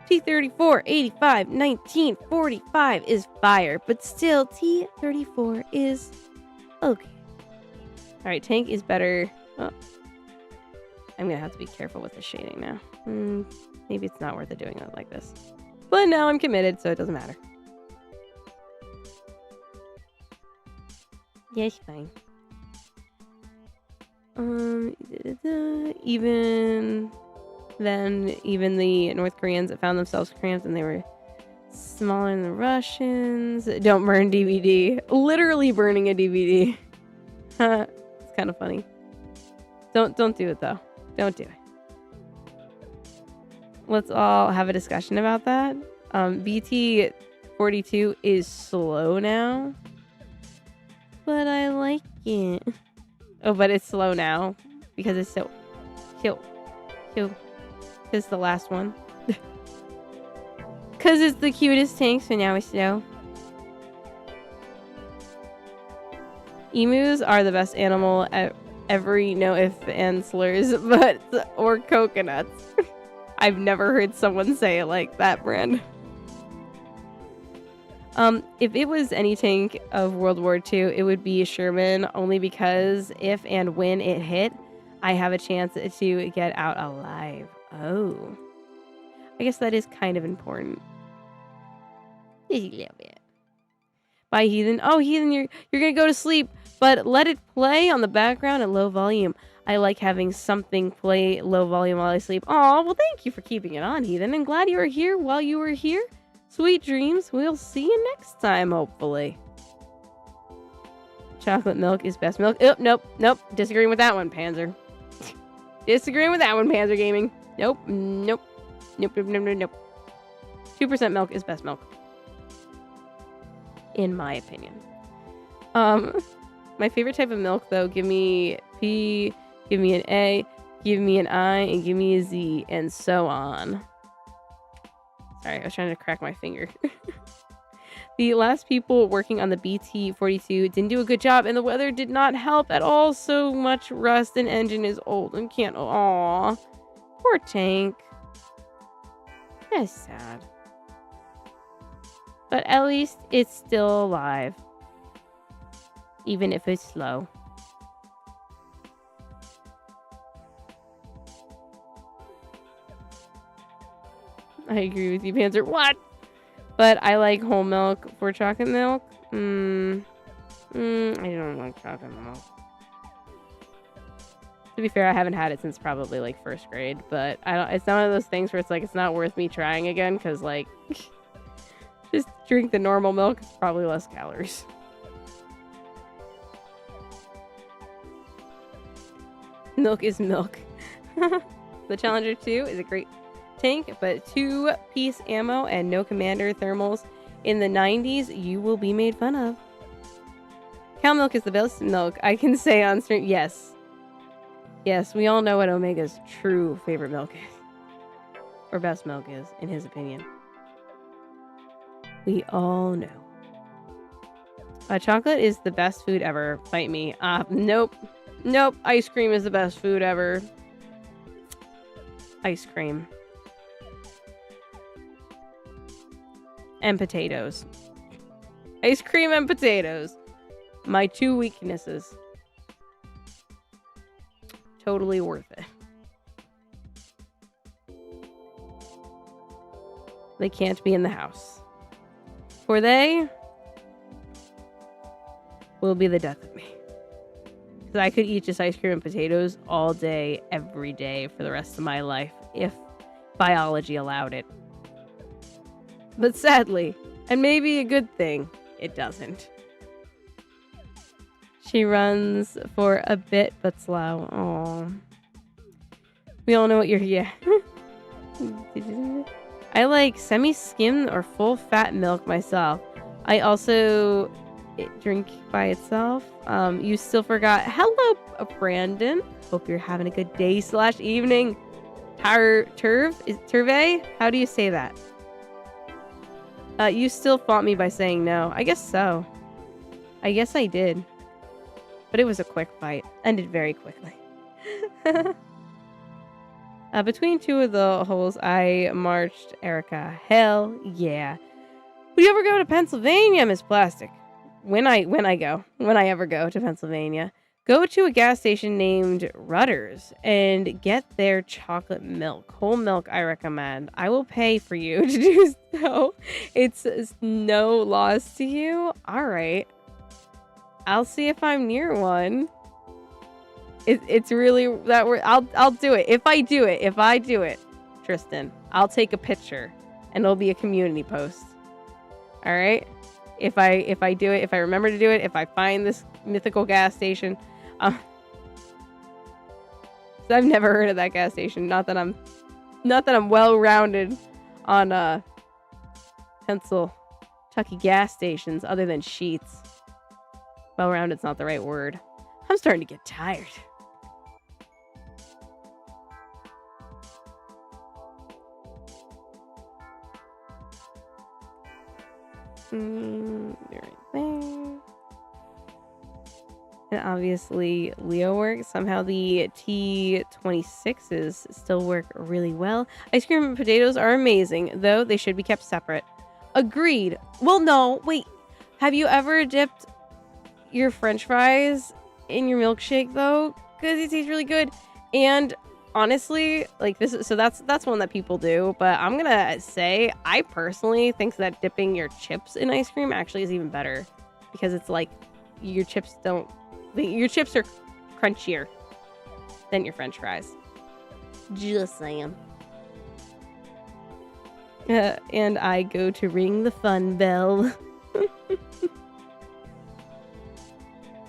T-34, 85, 19, 45 is fire, but still T-34 is okay. Alright, tank is better. Oh. I'm gonna have to be careful with the shading now. Maybe it's not worth it doing it like this. But now I'm committed, so it doesn't matter. Yeah, it's fine. Even the North Koreans that found themselves cramped and they were smaller than the Russians. Don't burn DVD. Literally burning a DVD. It's kind of funny. Don't do it though. Don't do it. Let's all have a discussion about that. BT-42 is slow now, but I like it. Oh, but it's slow now because it's so cute. Because the last one. Because it's the cutest tank, so now it's slow. Emus are the best animal at every no if and slurs, or coconuts. I've never heard someone say it like that, Brand. If it was any tank of World War II, it would be Sherman, only because if and when it hit, I have a chance to get out alive. Oh. I guess that is kind of important. Just a little bit. Bye, Heathen. Oh, Heathen, you're gonna go to sleep, but let it play on the background at low volume. I like having something play low volume while I sleep. Oh, well, thank you for keeping it on, Heathen. I'm glad you were here while you were here. Sweet dreams. We'll see you next time, hopefully. Chocolate milk is best milk. Oh, nope. Disagreeing with that one, Panzer. Disagreeing with that one, Panzer Gaming. Nope. 2% milk is best milk. In my opinion. My favorite type of milk, though, give me P, give me an A, give me an I, and give me a Z, and so on. Sorry, I was trying to crack my finger. The last people working on the BT-42 didn't do a good job, and the weather did not help at all. So much rust, and engine is old and can't... Aw. Poor tank. That's sad. But at least it's still alive. Even if it's slow. I agree with you, Panzer. What? But I like whole milk for chocolate milk. I don't like chocolate milk. To be fair, I haven't had it since probably like first grade, but it's not one of those things where it's like it's not worth me trying again, because like just drink the normal milk. It's probably less calories. Milk is milk. The Challenger 2 is a great tank, but 2-piece ammo and no commander thermals in the 90s, you will be made fun of. Cow milk is the best milk I can say on stream. Yes, we all know what Omega's true favorite milk is, or best milk is, in his opinion. We all know. Chocolate is the best food ever. Fight me. Nope. Ice cream is the best food ever. Ice cream. And potatoes. Ice cream and potatoes. My two weaknesses. Totally worth it. They can't be in the house. For they will be the death of me. Because I could eat just ice cream and potatoes all day, every day, for the rest of my life, if biology allowed it. But sadly, and maybe a good thing, it doesn't. She runs for a bit, but slow. Aww. We all know what you're... Yeah. I like semi-skimmed or full-fat milk myself. I also drink by itself. You still forgot. Hello, Brandon. Hope you're having a good day / evening. Turve? How do you say that? You still fought me by saying no. I guess so. I guess I did. But it was a quick fight. Ended very quickly. Between two of the holes, I marched Erica. Hell yeah. Would you ever go to Pennsylvania, Miss Plastic? When I ever go to Pennsylvania, go to a gas station named Rutter's and get their chocolate milk. Whole milk, I recommend. I will pay for you to do so. It's no loss to you. All right. I'll see if I'm near one. It's really that we're. I'll do it. If I do it, Tristan, I'll take a picture and it'll be a community post. All right. If I do it, if I remember to do it, if I find this mythical gas station, so I've never heard of that gas station. Not that I'm well-rounded on Kentucky gas stations, other than Sheets. Well-rounded's not the right word. I'm starting to get tired. Right there. And obviously Leo works. Somehow the T26s still work really well. Ice cream and potatoes are amazing, though they should be kept separate. Agreed. Well, no, wait. Have you ever dipped your French fries in your milkshake though? Because it tastes really good. And honestly, like that's one that people do. But I'm gonna say I personally think that dipping your chips in ice cream actually is even better because it's like your chips are crunchier than your French fries. Just saying. And I go to ring the fun bell.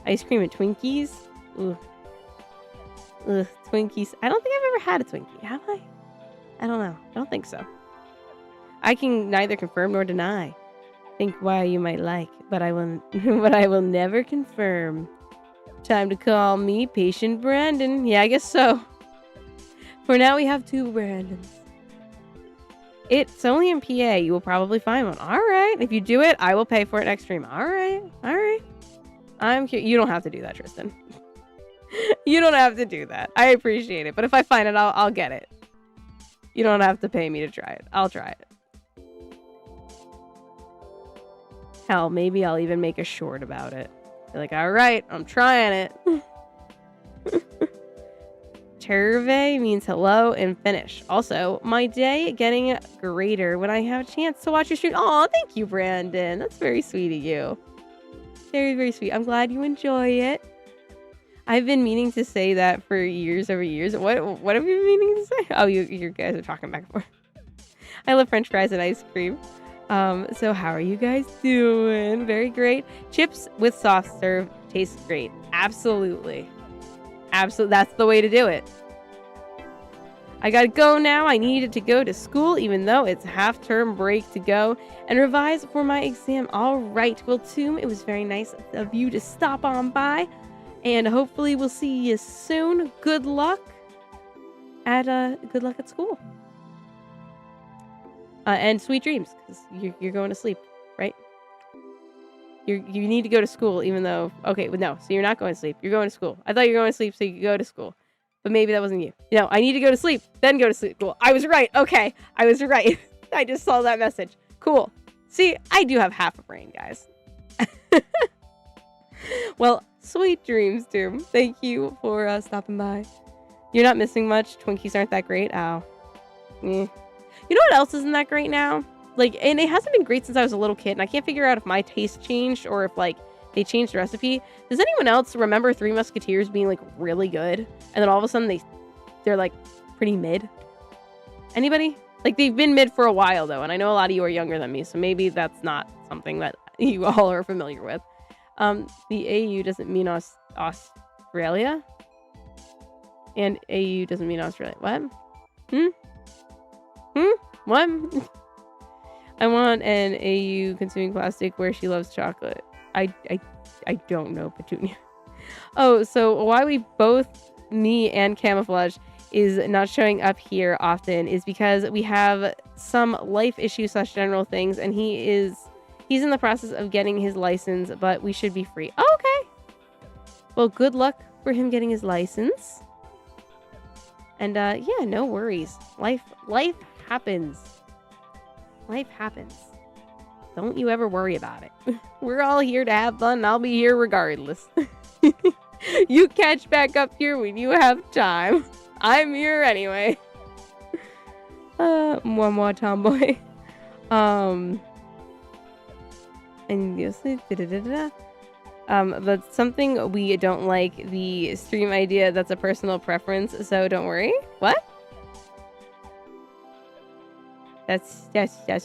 Ice cream and Twinkies? Ugh. Ugh, Twinkies. I don't think I've ever had a Twinkie. Have I? I don't know. I don't think so. I can neither confirm nor deny. Think why you might like, but I will never confirm. Time to call me Patient Brandon. Yeah, I guess so. For now, we have 2 Brandons. It's only in PA. You will probably find one. All right. If you do it, I will pay for it next stream. All right. All right. You don't have to do that, Tristan. You don't have to do that. I appreciate it. But if I find it, I'll get it. You don't have to pay me to try it. I'll try it. Hell, maybe I'll even make a short about it. Be like, all right, I'm trying it. Terve means hello in Finnish. Also, my day getting greater when I have a chance to watch your stream. Oh, thank you, Brandon. That's very sweet of you. Very, very sweet. I'm glad you enjoy it. I've been meaning to say that for years over years. What have you been meaning to say? Oh, you guys are talking back and forth. I love French fries and ice cream. So how are you guys doing? Very great. Chips with soft serve tastes great. Absolutely. Absolutely. That's the way to do it. I gotta go now. I needed to go to school, even though it's half-term break to go and revise for my exam. All right. Well, Tomb, it was very nice of you to stop on by, and hopefully we'll see you soon. Good luck at school. And sweet dreams, because you're going to sleep, right? You need to go to school, even though... Okay, no. So you're not going to sleep. You're going to school. I thought you were going to sleep so you could go to school. But maybe that wasn't you. No, I need to go to sleep, then go to sleep. Cool. I was right. Okay, I was right. I just saw that message. Cool. See, I do have half a brain, guys. Well, sweet dreams, Doom. Thank you for stopping by. You're not missing much. Twinkies aren't that great. Ow. You know what else isn't that great now? Like, and it hasn't been great since I was a little kid, and I can't figure out if my taste changed or if, like, they changed the recipe. Does anyone else remember Three Musketeers being, like, really good? And then all of a sudden they're, like, pretty mid? Anybody? Like, they've been mid for a while, though, and I know a lot of you are younger than me, so maybe that's not something that you all are familiar with. The AU doesn't mean Australia? And AU doesn't mean Australia. What? What? I want an AU consuming plastic where she loves chocolate. I don't know, Petunia. Oh, so why we both, me and Camouflage, is not showing up here often is because we have some life issues / general things, and he's in the process of getting his license, but we should be free. Oh, okay. Well, good luck for him getting his license. And yeah, no worries. Life happens. Life happens. Don't you ever worry about it. We're all here to have fun, and I'll be here regardless. You catch back up here when you have time. I'm here anyway. Moi tomboy. And you'll see. That's something we don't like. The stream idea. That's a personal preference, so don't worry. What? That's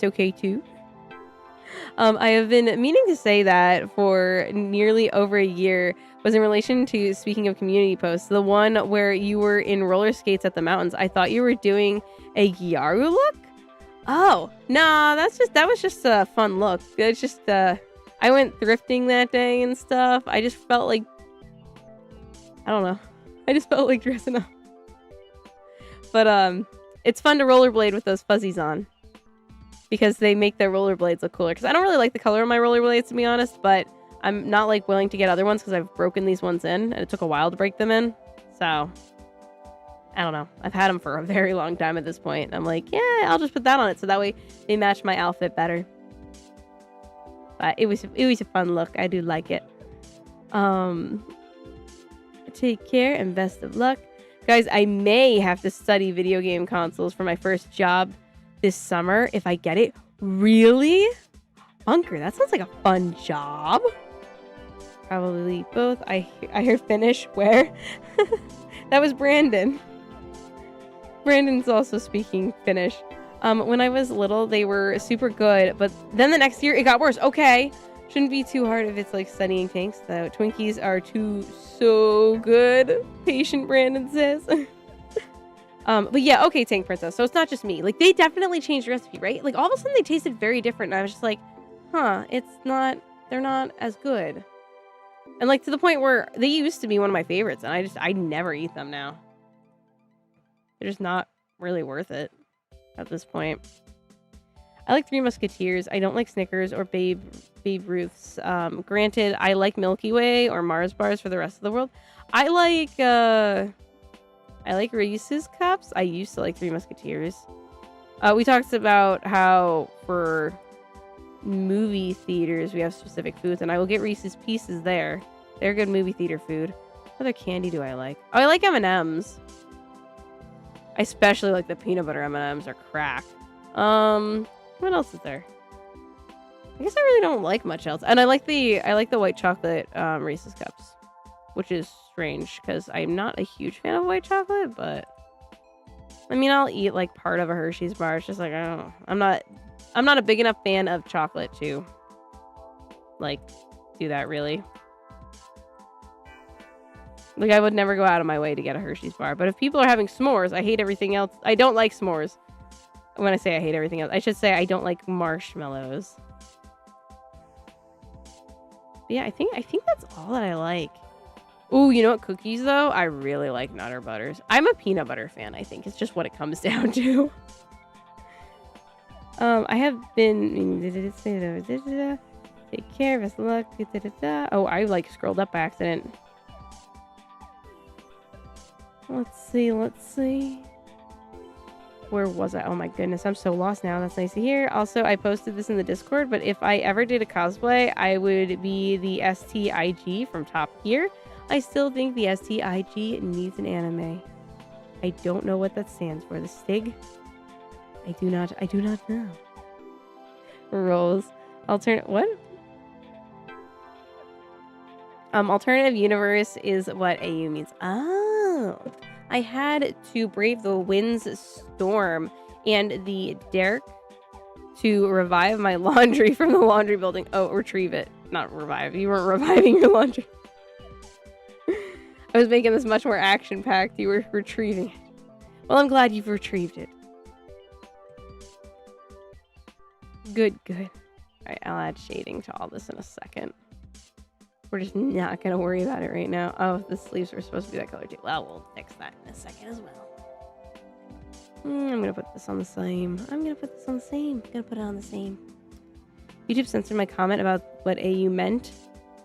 okay too. I have been meaning to say that for nearly over a year was in relation to, speaking of community posts, the one where you were in roller skates at the mountains. I thought you were doing a Gyaru look. Oh, nah, that was just a fun look. It's just, I went thrifting that day and stuff. I just felt like, I don't know. I just felt like dressing up. But, it's fun to rollerblade with those fuzzies on, because they make their rollerblades look cooler. Because I don't really like the color of my rollerblades, to be honest, but I'm not, like, willing to get other ones because I've broken these ones in, and it took a while to break them in. So, I don't know. I've had them for a very long time at this point. I'm like, yeah, I'll just put that on it, so that way they match my outfit better. But it was a fun look. I do like it. Take care and best of luck. Guys, I may have to study video game consoles for my first job this summer if I get it. Really? Bunker, that sounds like a fun job. Probably both. I hear Finnish. Where? That was Brandon. Brandon's also speaking Finnish. When I was little, they were super good, but then the next year it got worse. Okay. Shouldn't be too hard if it's like studying tanks, though. Twinkies are so good. Patient Brandon says. But yeah, okay, Tank Princess. So it's not just me. Like, they definitely changed the recipe, right? Like, all of a sudden they tasted very different, and I was just like, huh, they're not as good. And like, to the point where they used to be one of my favorites, and I never eat them now. They're just not really worth it at this point. I like Three Musketeers. I don't like Snickers or Babe Ruths. Granted, I like Milky Way or Mars bars for the rest of the world. I like Reese's Cups. I used to like Three Musketeers. We talked about how for movie theaters we have specific foods, and I will get Reese's Pieces there. They're good movie theater food. What other candy do I like? Oh, I like M&Ms. I especially like the peanut butter M&Ms. Are crack. What else is there? I guess I really don't like much else. And I like the white chocolate Reese's Cups, which is strange because I'm not a huge fan of white chocolate, but I mean, I'll eat like part of a Hershey's bar. It's just like, I don't know. I'm not a big enough fan of chocolate to like do that really. Like, I would never go out of my way to get a Hershey's bar, but if people are having s'mores, I hate everything else. I don't like s'mores. When I say I hate everything else, I should say I don't like marshmallows. But yeah, I think that's all that I like. Ooh, you know what? Cookies, though? I really like Nutter Butters. I'm a peanut butter fan, I think. It's just what it comes down to. I have been... Take care, best of luck. Oh, I, like, scrolled up by accident. Let's see. Where was I? Oh my goodness, I'm so lost now. That's nice to hear. Also, I posted this in the Discord, but if I ever did a cosplay, I would be the STIG from Top Gear. I still think the STIG needs an anime. I don't know what that stands for. The Stig? I do not know. Rolls. What? Alternative universe is what AU means. Oh. I had to brave the wind's storm and the Derek to revive my laundry from the laundry building. Oh, retrieve it. Not revive. You weren't reviving your laundry. I was making this much more action-packed. You were retrieving it. Well, I'm glad you've retrieved it. Good. Alright, I'll add shading to all this in a second. We're just not going to worry about it right now. Oh, the sleeves were supposed to be that color too. Well, we'll fix that in a second as well. I'm going to put this on the same. I'm going to put it on the same. YouTube censored my comment about what AU meant.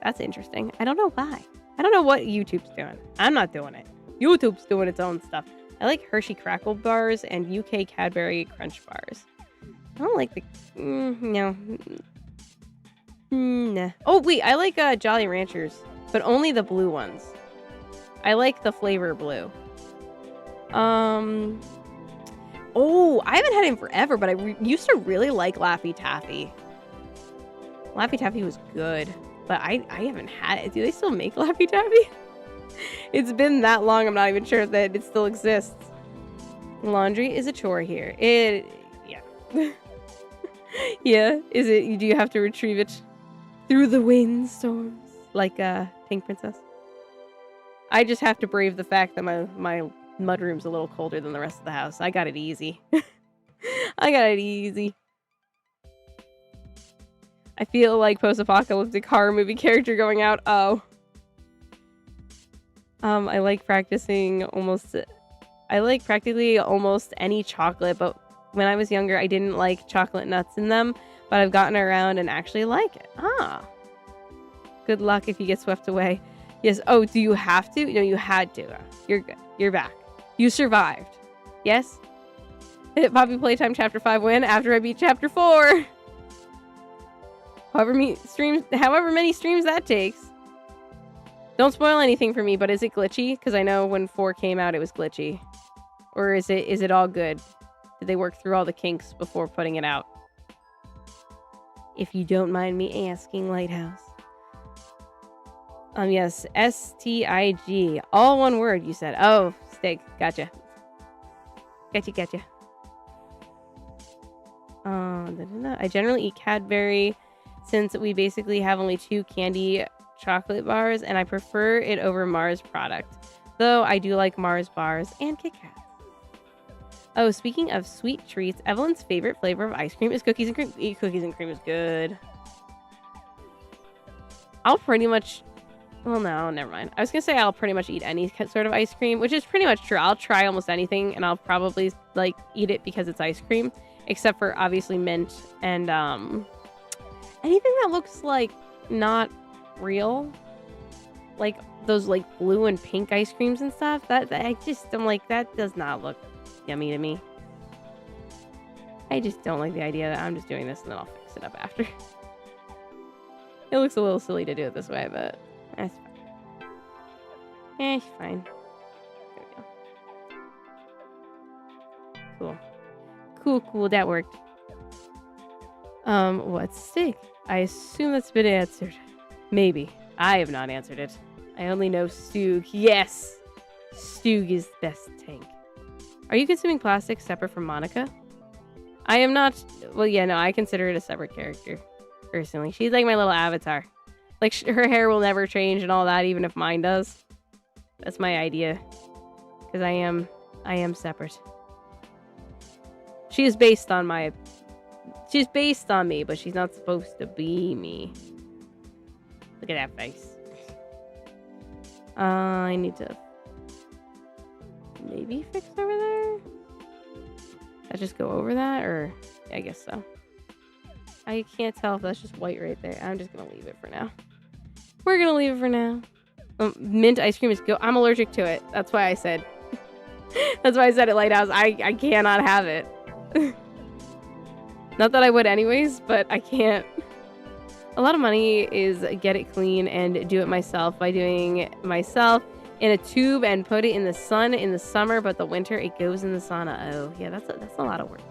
That's interesting. I don't know why. I don't know what YouTube's doing. I'm not doing it. YouTube's doing its own stuff. I like Hershey Crackle bars and UK Cadbury Crunch bars. I don't like the... no. Nah. Oh, wait. I like Jolly Ranchers, but only the blue ones. I like the flavor blue. Oh, I haven't had it in forever, but I used to really like Laffy Taffy. Laffy Taffy was good, but I haven't had it. Do they still make Laffy Taffy? It's been that long, I'm not even sure that it still exists. Laundry is a chore here. Yeah. Yeah, do you have to retrieve it through the windstorms like Pink Princess? I just have to brave the fact that my mudroom's a little colder than the rest of the house. I got it easy. I feel like post-apocalyptic horror movie character going out. Oh. I like practically almost any chocolate, but when I was younger, I didn't like chocolate nuts in them, but I've gotten around and actually like it. Ah. Good luck if you get swept away. Yes. Oh, do you have to? No, you had to. You're good. You're back. You survived. Yes? Hit Poppy Playtime Chapter 5 win after I beat Chapter 4. However many streams that takes. Don't spoil anything for me, but is it glitchy? Because I know when 4 came out, it was glitchy. Or is it all good? Did they work through all the kinks before putting it out? If you don't mind me asking, Lighthouse. Yes, STIG. All one word, you said. Oh, Stig. Gotcha. Gotcha. I generally eat Cadbury since we basically have only 2 candy chocolate bars, and I prefer it over Mars product. Though I do like Mars bars and Kit Kats. Oh, speaking of sweet treats, Evelyn's favorite flavor of ice cream is cookies and cream. Eat cookies and cream is good. I'll pretty much... Well, no, never mind. I was going to say I'll pretty much eat any sort of ice cream, which is pretty much true. I'll try almost anything, and I'll probably, like, eat it because it's ice cream. Except for, obviously, mint and, anything that looks, like, not real. Like, those, like, blue and pink ice creams and stuff. That I'm like, that does not look yummy to me. I just don't like the idea that I'm just doing this and then I'll fix it up after. It looks a little silly to do it this way, but that's fine. Fine. There we go. Cool. That worked. What's Stig? I assume that's been answered. Maybe. I have not answered it. I only know Stug. Yes! Stug is the best tank. Are you consuming plastic separate from Monica? I am not... Well, yeah, no, I consider it a separate character. Personally. She's like my little avatar. Like, her hair will never change and all that, even if mine does. That's my idea. Because I am separate. She is based on my... She's based on me, but she's not supposed to be me. Look at that face. I need to... maybe fix over there? I just go over that, or... Yeah, I guess so. I can't tell if that's just white right there. I'm just gonna leave it for now. We're gonna leave it for now. Mint ice cream is good. I'm allergic to it. That's why I said... That's why I said it, Lighthouse. I cannot have it. Not that I would anyways, but I can't. A lot of money is get it clean and do it myself by doing myself in a tube and put it in the sun in the summer, but the winter it goes in the sauna. Oh, yeah, that's a lot of work.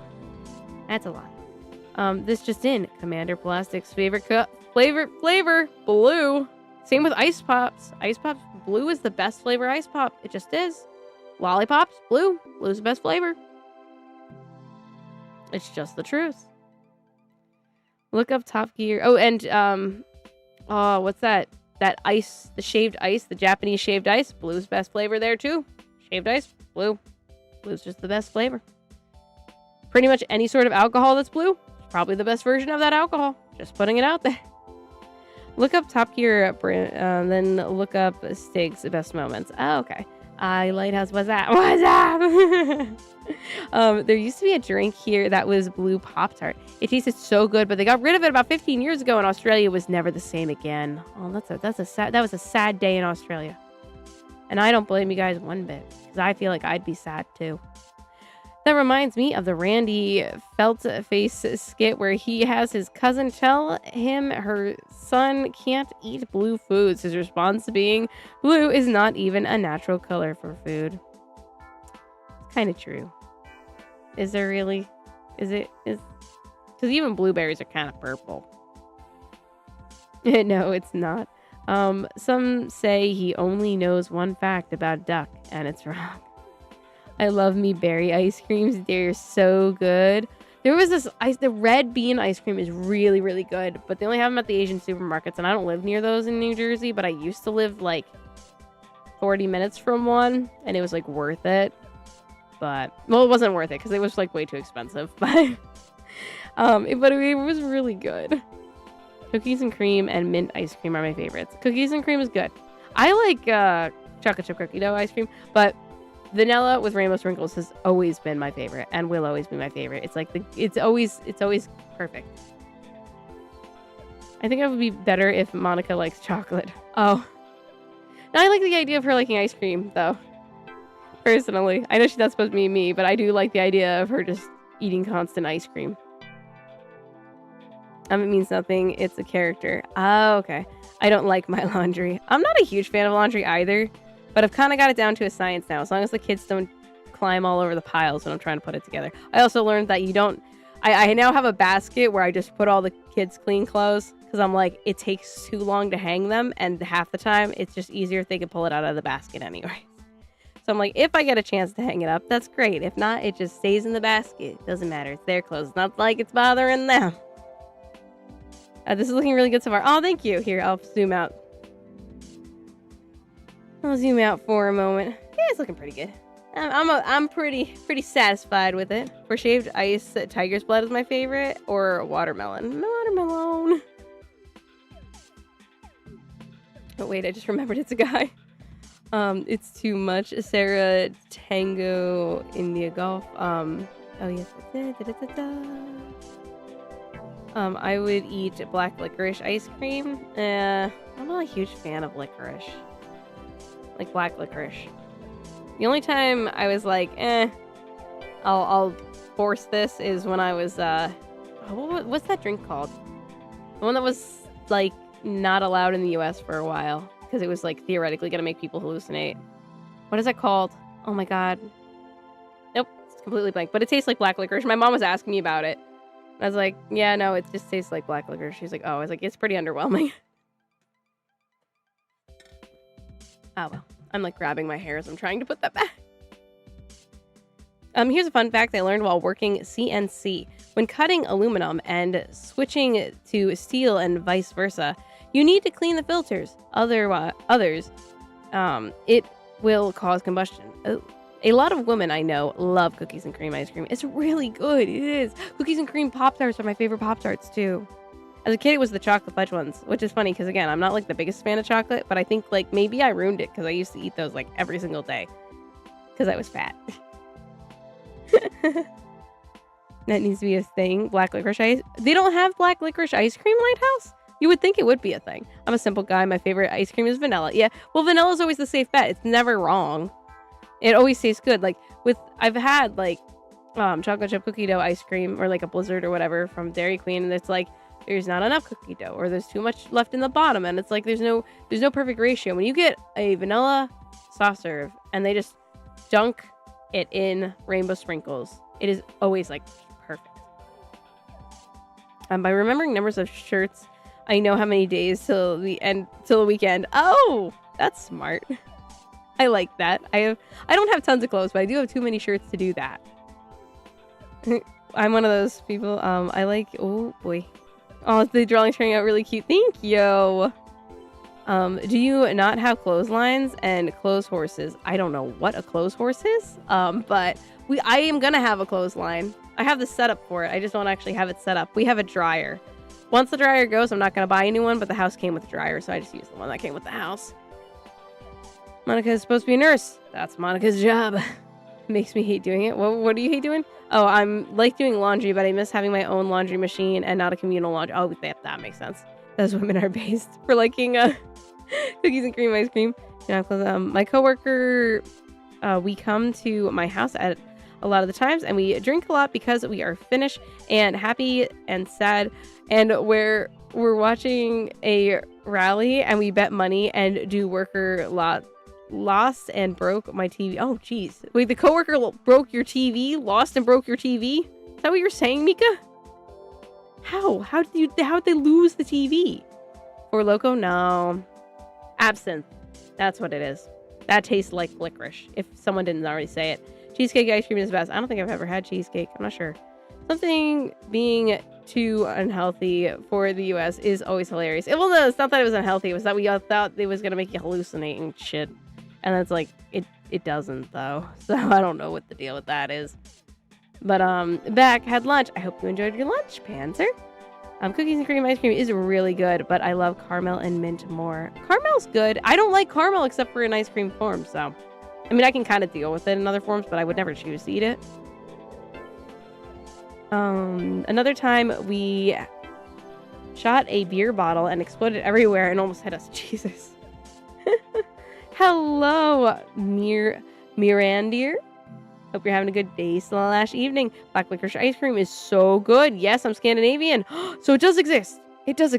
That's a lot. This just in. Commander Plastic's favorite flavor, blue. Same with Ice Pops. Ice Pops, blue is the best flavor Ice Pop. It just is. Lollipops, blue. Blue's the best flavor. It's just the truth. Look up Top Gear. Oh, and, what's that? That ice, the shaved ice, the Japanese shaved ice. Blue's best flavor there, too. Shaved ice, blue. Blue's just the best flavor. Pretty much any sort of alcohol that's blue, probably the best version of that alcohol. Just putting it out there. Look up Top Gear, then look up Stig's best moments. Oh, okay. Lighthouse, what's that? What's up? There used to be a drink here that was blue Pop-Tart. It tasted so good, but they got rid of it about 15 years ago, and Australia was never the same again. Oh, that was a sad day in Australia. And I don't blame you guys one bit, because I feel like I'd be sad too. That reminds me of the Randy Feltface skit where he has his cousin tell him her son can't eat blue foods. His response being, blue is not even a natural color for food. It's kind of true. Is there really? Because even blueberries are kind of purple. No, it's not. Some say he only knows one fact about duck, and it's wrong. I love me berry ice creams. They're so good. There was this the red bean ice cream is really, really good, but they only have them at the Asian supermarkets, and I don't live near those in New Jersey, but I used to live like 40 minutes from one, and it was like worth it. But, well, it wasn't worth it because it was like way too expensive, but it was really good. Cookies and cream and mint ice cream are my favorites. Cookies and cream is good. I like chocolate chip cookie dough ice cream, but vanilla with rainbow sprinkles has always been my favorite and will always be my favorite. It's like it's always perfect. I think it would be better if Monica likes chocolate. Oh. Now I like the idea of her liking ice cream though. Personally. I know she's not supposed to be me, but I do like the idea of her just eating constant ice cream. It means nothing. It's a character. Oh, okay. I don't like my laundry. I'm not a huge fan of laundry either, but I've kind of got it down to a science now. As long as the kids don't climb all over the piles when I'm trying to put it together. I also learned that you don't... I now have a basket where I just put all the kids' clean clothes because I'm like, it takes too long to hang them, and half the time it's just easier if they can pull it out of the basket anyway. So I'm like, if I get a chance to hang it up, that's great. If not, it just stays in the basket. Doesn't matter. It's their clothes. It's not like it's bothering them. This is looking really good so far. Oh, thank you. Here, I'll zoom out. I'll zoom out for a moment. Yeah, it's looking pretty good. I'm pretty satisfied with it. For shaved ice, tiger's blood is my favorite, or watermelon. Watermelon. Oh wait, I just remembered it's a guy. It's too much. Sarah Tango India Golf. Oh yes. I would eat black licorice ice cream. I'm not a huge fan of licorice. Like black licorice. The only time I was like, I'll force this is when I was, what's that drink called? The one that was, like, not allowed in the US for a while. Because it was, like, theoretically going to make people hallucinate. What is that called? Oh my god. Nope, it's completely blank. But it tastes like black licorice. My mom was asking me about it. I was like, yeah, no, it just tastes like black licorice. She's like, oh. I was like, it's pretty underwhelming. Oh, well. I'm like grabbing my hair as I'm trying to put that back. Here's a fun fact I learned while working CNC. When cutting aluminum and switching to steel and vice versa, you need to clean the filters. Others, it will cause combustion. A lot of women I know love cookies and cream ice cream. It's really good. It is. Cookies and cream Pop-Tarts are my favorite Pop-Tarts too. As a kid, it was the chocolate fudge ones, which is funny because, again, I'm not, like, the biggest fan of chocolate, but I think, like, maybe I ruined it because I used to eat those, like, every single day because I was fat. That needs to be a thing. Black licorice ice. They don't have black licorice ice cream, Lighthouse? You would think it would be a thing. I'm a simple guy. My favorite ice cream is vanilla. Yeah, well, vanilla is always the safe bet. It's never wrong. It always tastes good. Like, I've had, like, chocolate chip cookie dough ice cream or, like, a Blizzard or whatever from Dairy Queen, and it's like, there's not enough cookie dough, or there's too much left in the bottom, and it's like there's no perfect ratio. When you get a vanilla soft serve and they just dunk it in rainbow sprinkles, it is always like perfect. By remembering numbers of shirts, I know how many days till the weekend. Oh, that's smart. I like that. I don't have tons of clothes, but I do have too many shirts to do that. I'm one of those people. I like. Oh boy. Oh, the drawing's turning out really cute. Thank you. Do you not have clotheslines and clothes horses? I don't know what a clothes horse is. But I am gonna have a clothesline. I have the setup for it. I just don't actually have it set up. We have a dryer. Once the dryer goes, I'm not gonna buy a new one, but the house came with a dryer, so I just use the one that came with the house. Monica is supposed to be a nurse. That's Monica's job. Makes me hate doing it. What do you hate doing? Oh, I'm like doing laundry, but I miss having my own laundry machine and not a communal laundry. Oh, that makes sense. Those women are based for liking cookies and cream ice cream. Yeah, my coworker, we come to my house at a lot of the times, and we drink a lot because we are Finnish and happy and sad, and we're watching a rally and we bet money and do worker lost and broke my TV. Oh, jeez. Wait, the coworker broke your TV? Lost and broke your TV? Is that what you're saying, Mika? How? How'd they lose the TV? Four Loko? No. Absinthe. That's what it is. That tastes like licorice, if someone didn't already say it. Cheesecake ice cream is the best. I don't think I've ever had cheesecake. I'm not sure. Something being too unhealthy for the US is always hilarious. Well, no, it's not that it was unhealthy. It was that we all thought it was going to make you hallucinate and shit. And it's like, it doesn't, though. So I don't know what the deal with that is. But, back, had lunch. I hope you enjoyed your lunch, Panzer. Cookies and cream ice cream is really good, but I love caramel and mint more. Caramel's good. I don't like caramel except for in ice cream form, so. I mean, I can kind of deal with it in other forms, but I would never choose to eat it. Another time we shot a beer bottle and exploded everywhere and almost hit us. Jesus. Hello, Mirandir. Hope you're having a good day / evening. Black licorice ice cream is so good. Yes, I'm Scandinavian. So it does exist. It does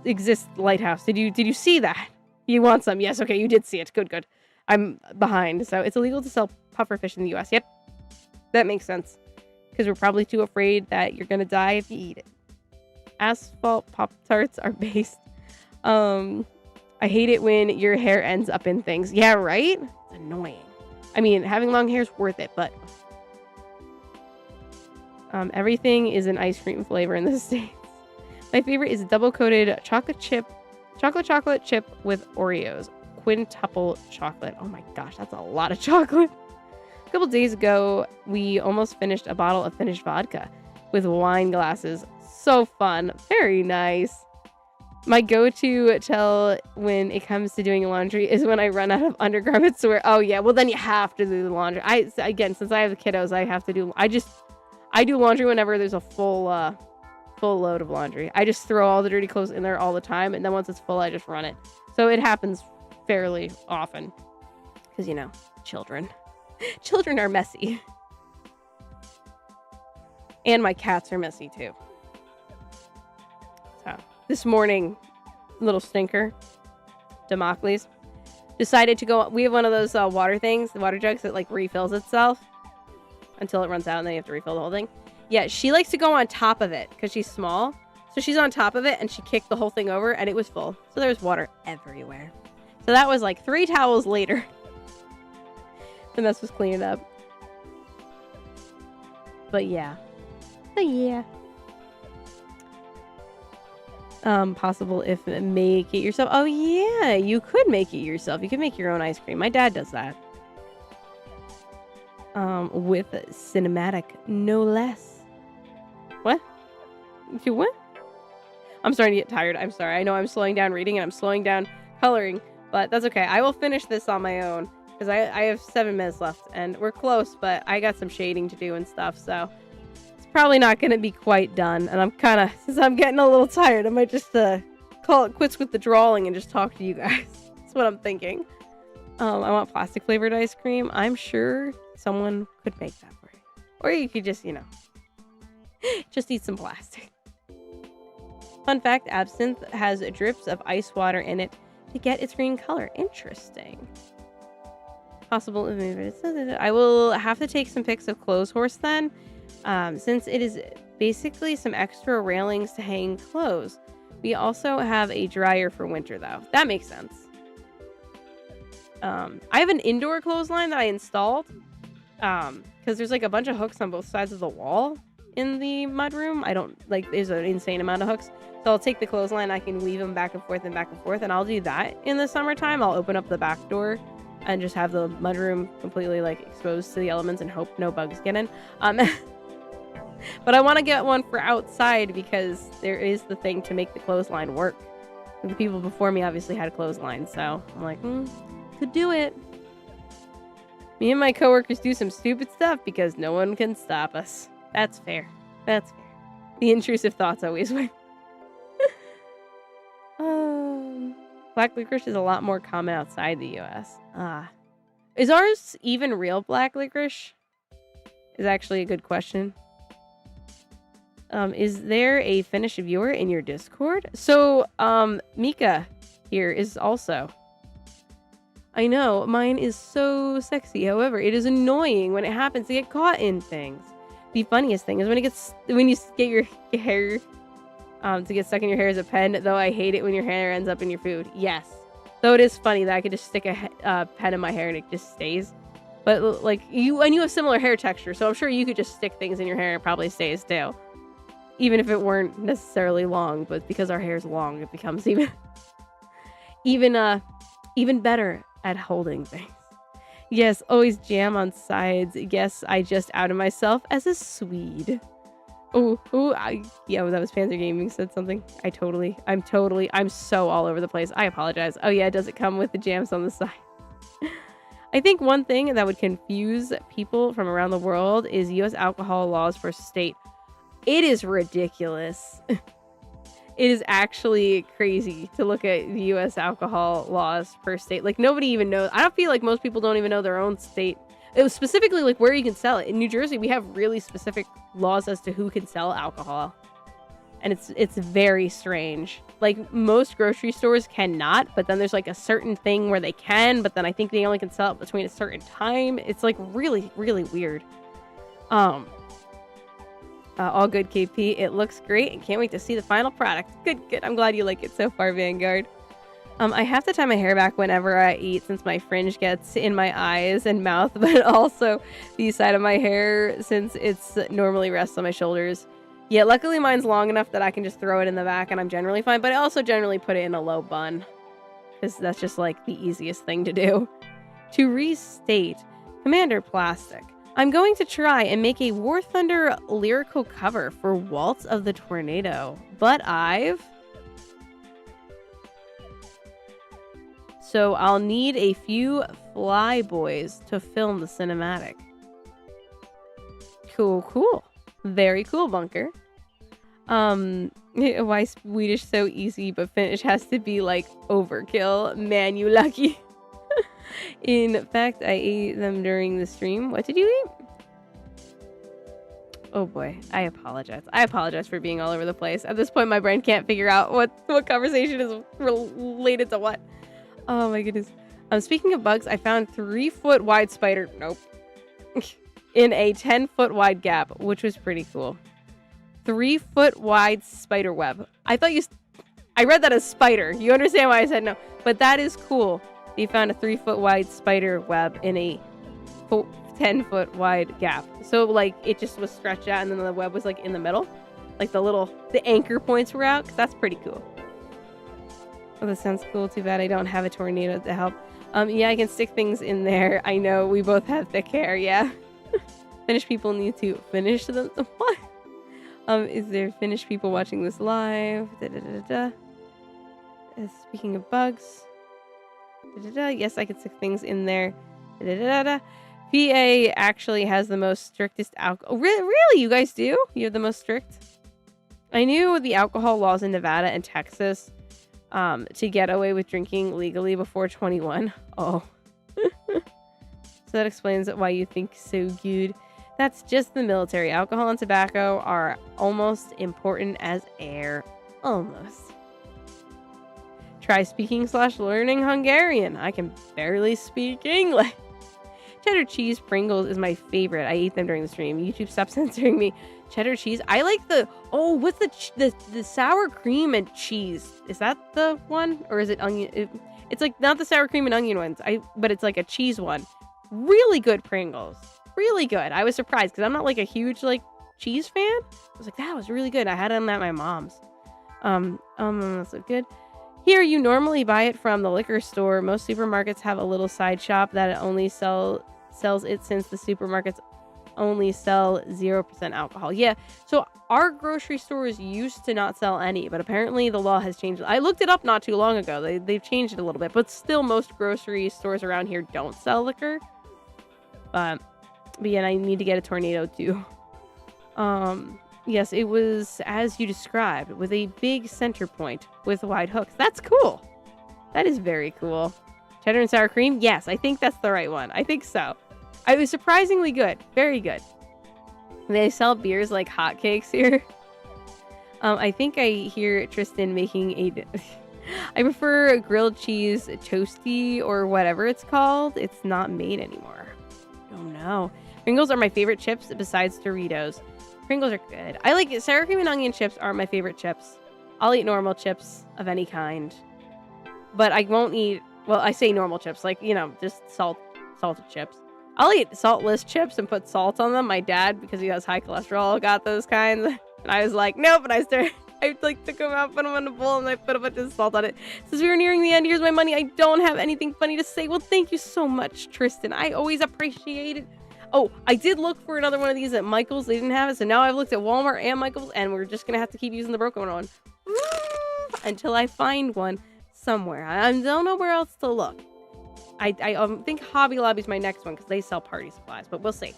exist, Lighthouse. Did you see that? You want some? Yes, okay, you did see it. Good. I'm behind. So it's illegal to sell pufferfish in the US. Yep. That makes sense. Because we're probably too afraid that you're gonna die if you eat it. Asphalt Pop-Tarts are based. I hate it when your hair ends up in things. Yeah, right? It's annoying. I mean, having long hair is worth it, but everything is an ice cream flavor in the States. My favorite is double-coated chocolate chip with Oreos. Quintuple chocolate. Oh my gosh, that's a lot of chocolate. A couple days ago, we almost finished a bottle of Finnish vodka with wine glasses. So fun. Very nice. My go-to tell when it comes to doing laundry is when I run out of undergarments to wear. Oh yeah, well then you have to do the laundry. Since I have the kiddos, I have to do. I do laundry whenever there's a full load of laundry. I just throw all the dirty clothes in there all the time, and then once it's full, I just run it. So it happens fairly often, because children are messy, and my cats are messy too. So. This morning, little stinker, Democles, decided to go. We have one of those water things, the water jugs that like refills itself until it runs out, and then you have to refill the whole thing. Yeah, she likes to go on top of it because she's small. So she's on top of it, and she kicked the whole thing over, and it was full. So there was water everywhere. So that was like 3 towels later. The mess was cleaned up. But yeah. Possible if make it yourself. Oh yeah, you could make it yourself. You could make your own ice cream. My dad does that. With cinematic, no less. What? You what? I'm starting to get tired. I'm sorry. I know I'm slowing down reading and I'm slowing down coloring, but that's okay. I will finish this on my own because I have 7 minutes left and we're close, but I got some shading to do and stuff, so probably not going to be quite done, and since I'm getting a little tired, I might just call it quits with the drawing and just talk to you guys. That's what I'm thinking. I want plastic flavored ice cream. I'm sure someone could make that for you, or you could just just eat some plastic. Fun fact: absinthe has drips of ice water in it to get its green color. Interesting. Possible movement. I will have to take some pics of Clotheshorse then. Since it is basically some extra railings to hang clothes. We also have a dryer for winter, though. That makes sense. I have an indoor clothesline that I installed because there's like a bunch of hooks on both sides of the wall in the mudroom. There's an insane amount of hooks. So I'll take the clothesline, I can weave them back and forth, and I'll do that in the summertime. I'll open up the back door and just have the mudroom completely exposed to the elements and hope no bugs get in. But I want to get one for outside because there is the thing to make the clothesline work. The people before me obviously had a clothesline, so I'm like, could do it. Me and my coworkers do some stupid stuff because no one can stop us. That's fair. The intrusive thoughts always win. Black licorice is a lot more common outside the US. Is ours even real black licorice? Is actually a good question. Is there a Finnish viewer in your Discord? So, Mika here is also. I know, mine is so sexy. However, it is annoying when it happens to get caught in things. The funniest thing is when you get your hair, to get stuck in your hair as a pen, though I hate it when your hair ends up in your food. Yes. Though it is funny that I could just stick a pen in my hair and it just stays. But, you have similar hair texture, so I'm sure you could just stick things in your hair and it probably stays too. Even if it weren't necessarily long, but because our hair is long, it becomes even better at holding things. Yes, always jam on sides. Yes, I just outed myself as a Swede. That was Panzer Gaming said something. I'm so all over the place. I apologize. Oh yeah, does it come with the jams on the side? I think one thing that would confuse people from around the world is U.S. alcohol laws for state. It is ridiculous. It is actually crazy to look at the U.S. alcohol laws per state. Nobody even knows. I don't feel like most people don't even know their own state. It was specifically like where you can sell it. In New Jersey, we have really specific laws as to who can sell alcohol. And it's very strange. Like most grocery stores cannot, but then there's like a certain thing where they can, but then I think they only can sell it between a certain time. It's like really, really weird. All good, KP. It looks great and can't wait to see the final product. Good. I'm glad you like it so far, Vanguard. I have to tie my hair back whenever I eat since my fringe gets in my eyes and mouth, but also the side of my hair since it's normally rests on my shoulders. Yeah, luckily mine's long enough that I can just throw it in the back and I'm generally fine, but I also generally put it in a low bun because that's just like the easiest thing to do. To restate, Commander Plastic, I'm going to try and make a War Thunder lyrical cover for Waltz of the Tornado, but So I'll need a few flyboys to film the cinematic. Cool. Very cool, Bunker. Why Swedish so easy, but Finnish has to be like overkill. Man, you lucky. In fact, I ate them during the stream. What did you eat? Oh boy, I apologize. I apologize for being all over the place. At this point, my brain can't figure out what conversation is related to what. Oh my goodness. Speaking of bugs, I found 3-foot wide spider. Nope. In a 10-foot wide gap, which was pretty cool. 3-foot wide spider web. I read that as spider. You understand why I said no. But that is cool. You found a 3-foot wide spider web in a 10-foot wide gap. So like it just was stretched out and then the web was like in the middle. Like the anchor points were out. 'Cause that's pretty cool. Oh, that sounds cool. Too bad I don't have a tornado to help. Yeah, I can stick things in there. I know we both have thick hair. Yeah. Finnish people need to finish them. What? Is there Finnish people watching this live? Speaking of bugs. Yes, I can stick things in there. PA actually has the most strictest alcohol. Really? You guys do? You have the most strict? I knew the alcohol laws in Nevada and Texas to get away with drinking legally before 21. Oh. So that explains why you think so good. That's just the military. Alcohol and tobacco are almost important as air. Almost. Try speaking/learning Hungarian. I can barely speak English. Cheddar cheese Pringles is my favorite. I ate them during the stream. YouTube, stop censoring me. Cheddar cheese. I like what's the sour cream and cheese? Is that the one? Or is it onion? It's like not the sour cream and onion ones. But it's like a cheese one. Really good Pringles. Really good. I was surprised because I'm not like a huge like cheese fan. I was like, that was really good. I had them at my mom's. That's so good. Here, you normally buy it from the liquor store. Most supermarkets have a little side shop that only sells it since the supermarkets only sell 0% alcohol. Yeah, so our grocery stores used to not sell any, but apparently the law has changed. I looked it up not too long ago. They've changed it a little bit, but still most grocery stores around here don't sell liquor. But yeah, I need to get a tornado too. Yes, it was as you described, with a big center point with wide hooks. That's cool. That is very cool. Cheddar and sour cream? Yes, I think that's the right one. I think so. It was surprisingly good. Very good. They sell beers like hotcakes here. I think I hear Tristan making I prefer grilled cheese toasty or whatever it's called. It's not made anymore. Oh no. Pringles are my favorite chips besides Doritos. Pringles are good. I like it. Sour cream and onion chips are my favorite chips. I'll eat normal chips of any kind. But I won't eat, well, I say normal chips, like, you know, just salted chips. I'll eat saltless chips and put salt on them. My dad, because he has high cholesterol, got those kinds. And I was like, nope. And I like took them out, put them in a bowl, and I put a bunch of salt on it. Since we were nearing the end, here's my money. I don't have anything funny to say. Well, thank you so much, Tristan. I always appreciate it. Oh, I did look for another one of these at Michael's. They didn't have it. So now I've looked at Walmart and Michael's, and we're just going to have to keep using the broken one until I find one somewhere. I don't know where else to look. I think Hobby Lobby's my next one because they sell party supplies, but we'll see.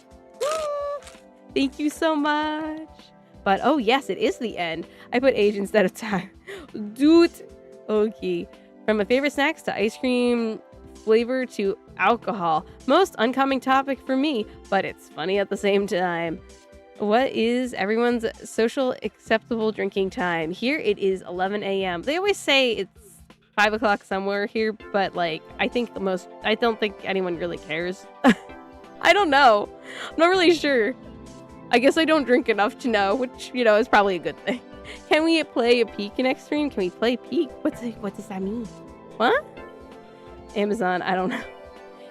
Thank you so much. But, oh, yes, it is the end. I put age instead of time. Dude. Okay. From my favorite snacks to ice cream flavor to alcohol. Most uncommon topic for me, but it's funny at the same time. What is everyone's social acceptable drinking time? Here it is 11 a.m. They always say it's 5 o'clock somewhere here, but like, I don't think anyone really cares. I don't know. I'm not really sure. I guess I don't drink enough to know, which, is probably a good thing. Can we play a Peak next stream? Can we play Peak? What does that mean? What? Amazon, I don't know.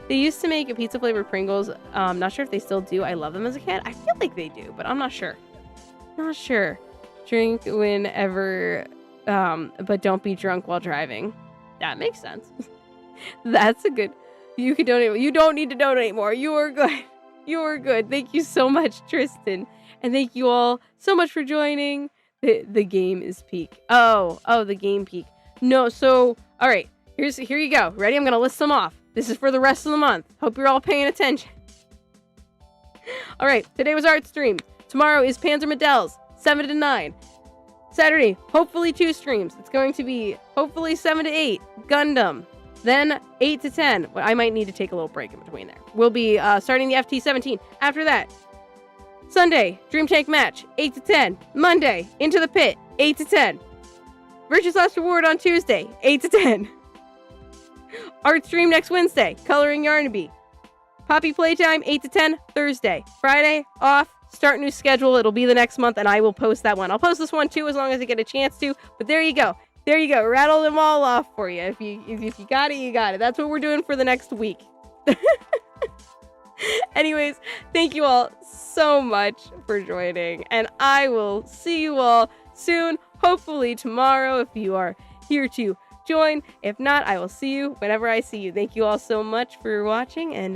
They used to make a pizza flavored Pringles. Not sure if they still do. I love them as a kid. I feel like they do, but I'm not sure. Not sure. Drink whenever, but don't be drunk while driving. That makes sense. That's a good. You can donate. You don't need to donate more. You are good. You are good. Thank you so much, Tristan, and thank you all so much for joining. The game is Peak. Oh, the game Peak. No, so all right. Here you go. Ready? I'm gonna list them off. This is for the rest of the month. Hope you're all paying attention. All right, today was Art Stream. Tomorrow is Panzer Medell's, 7 to 9. Saturday, hopefully 2 streams. It's going to be, hopefully 7 to 8, Gundam. Then 8 to 10. Well, I might need to take a little break in between there. We'll be starting the FT17. After that, Sunday, Dream Tank match, 8 to 10. Monday, Into the Pit, 8 to 10. Virtue's Last Reward on Tuesday, 8 to 10. Art Stream next Wednesday, Coloring Yarnaby. Poppy Playtime, 8 to 10, Thursday. Friday, off, start new schedule. It'll be the next month, and I will post that one. I'll post this one, too, as long as I get a chance to. But there you go. There you go. Rattle them all off for you. If you got it, you got it. That's what we're doing for the next week. Anyways, thank you all so much for joining, and I will see you all soon, hopefully tomorrow if you are here to join. If not, I will see you whenever I see you. Thank you all so much for watching, and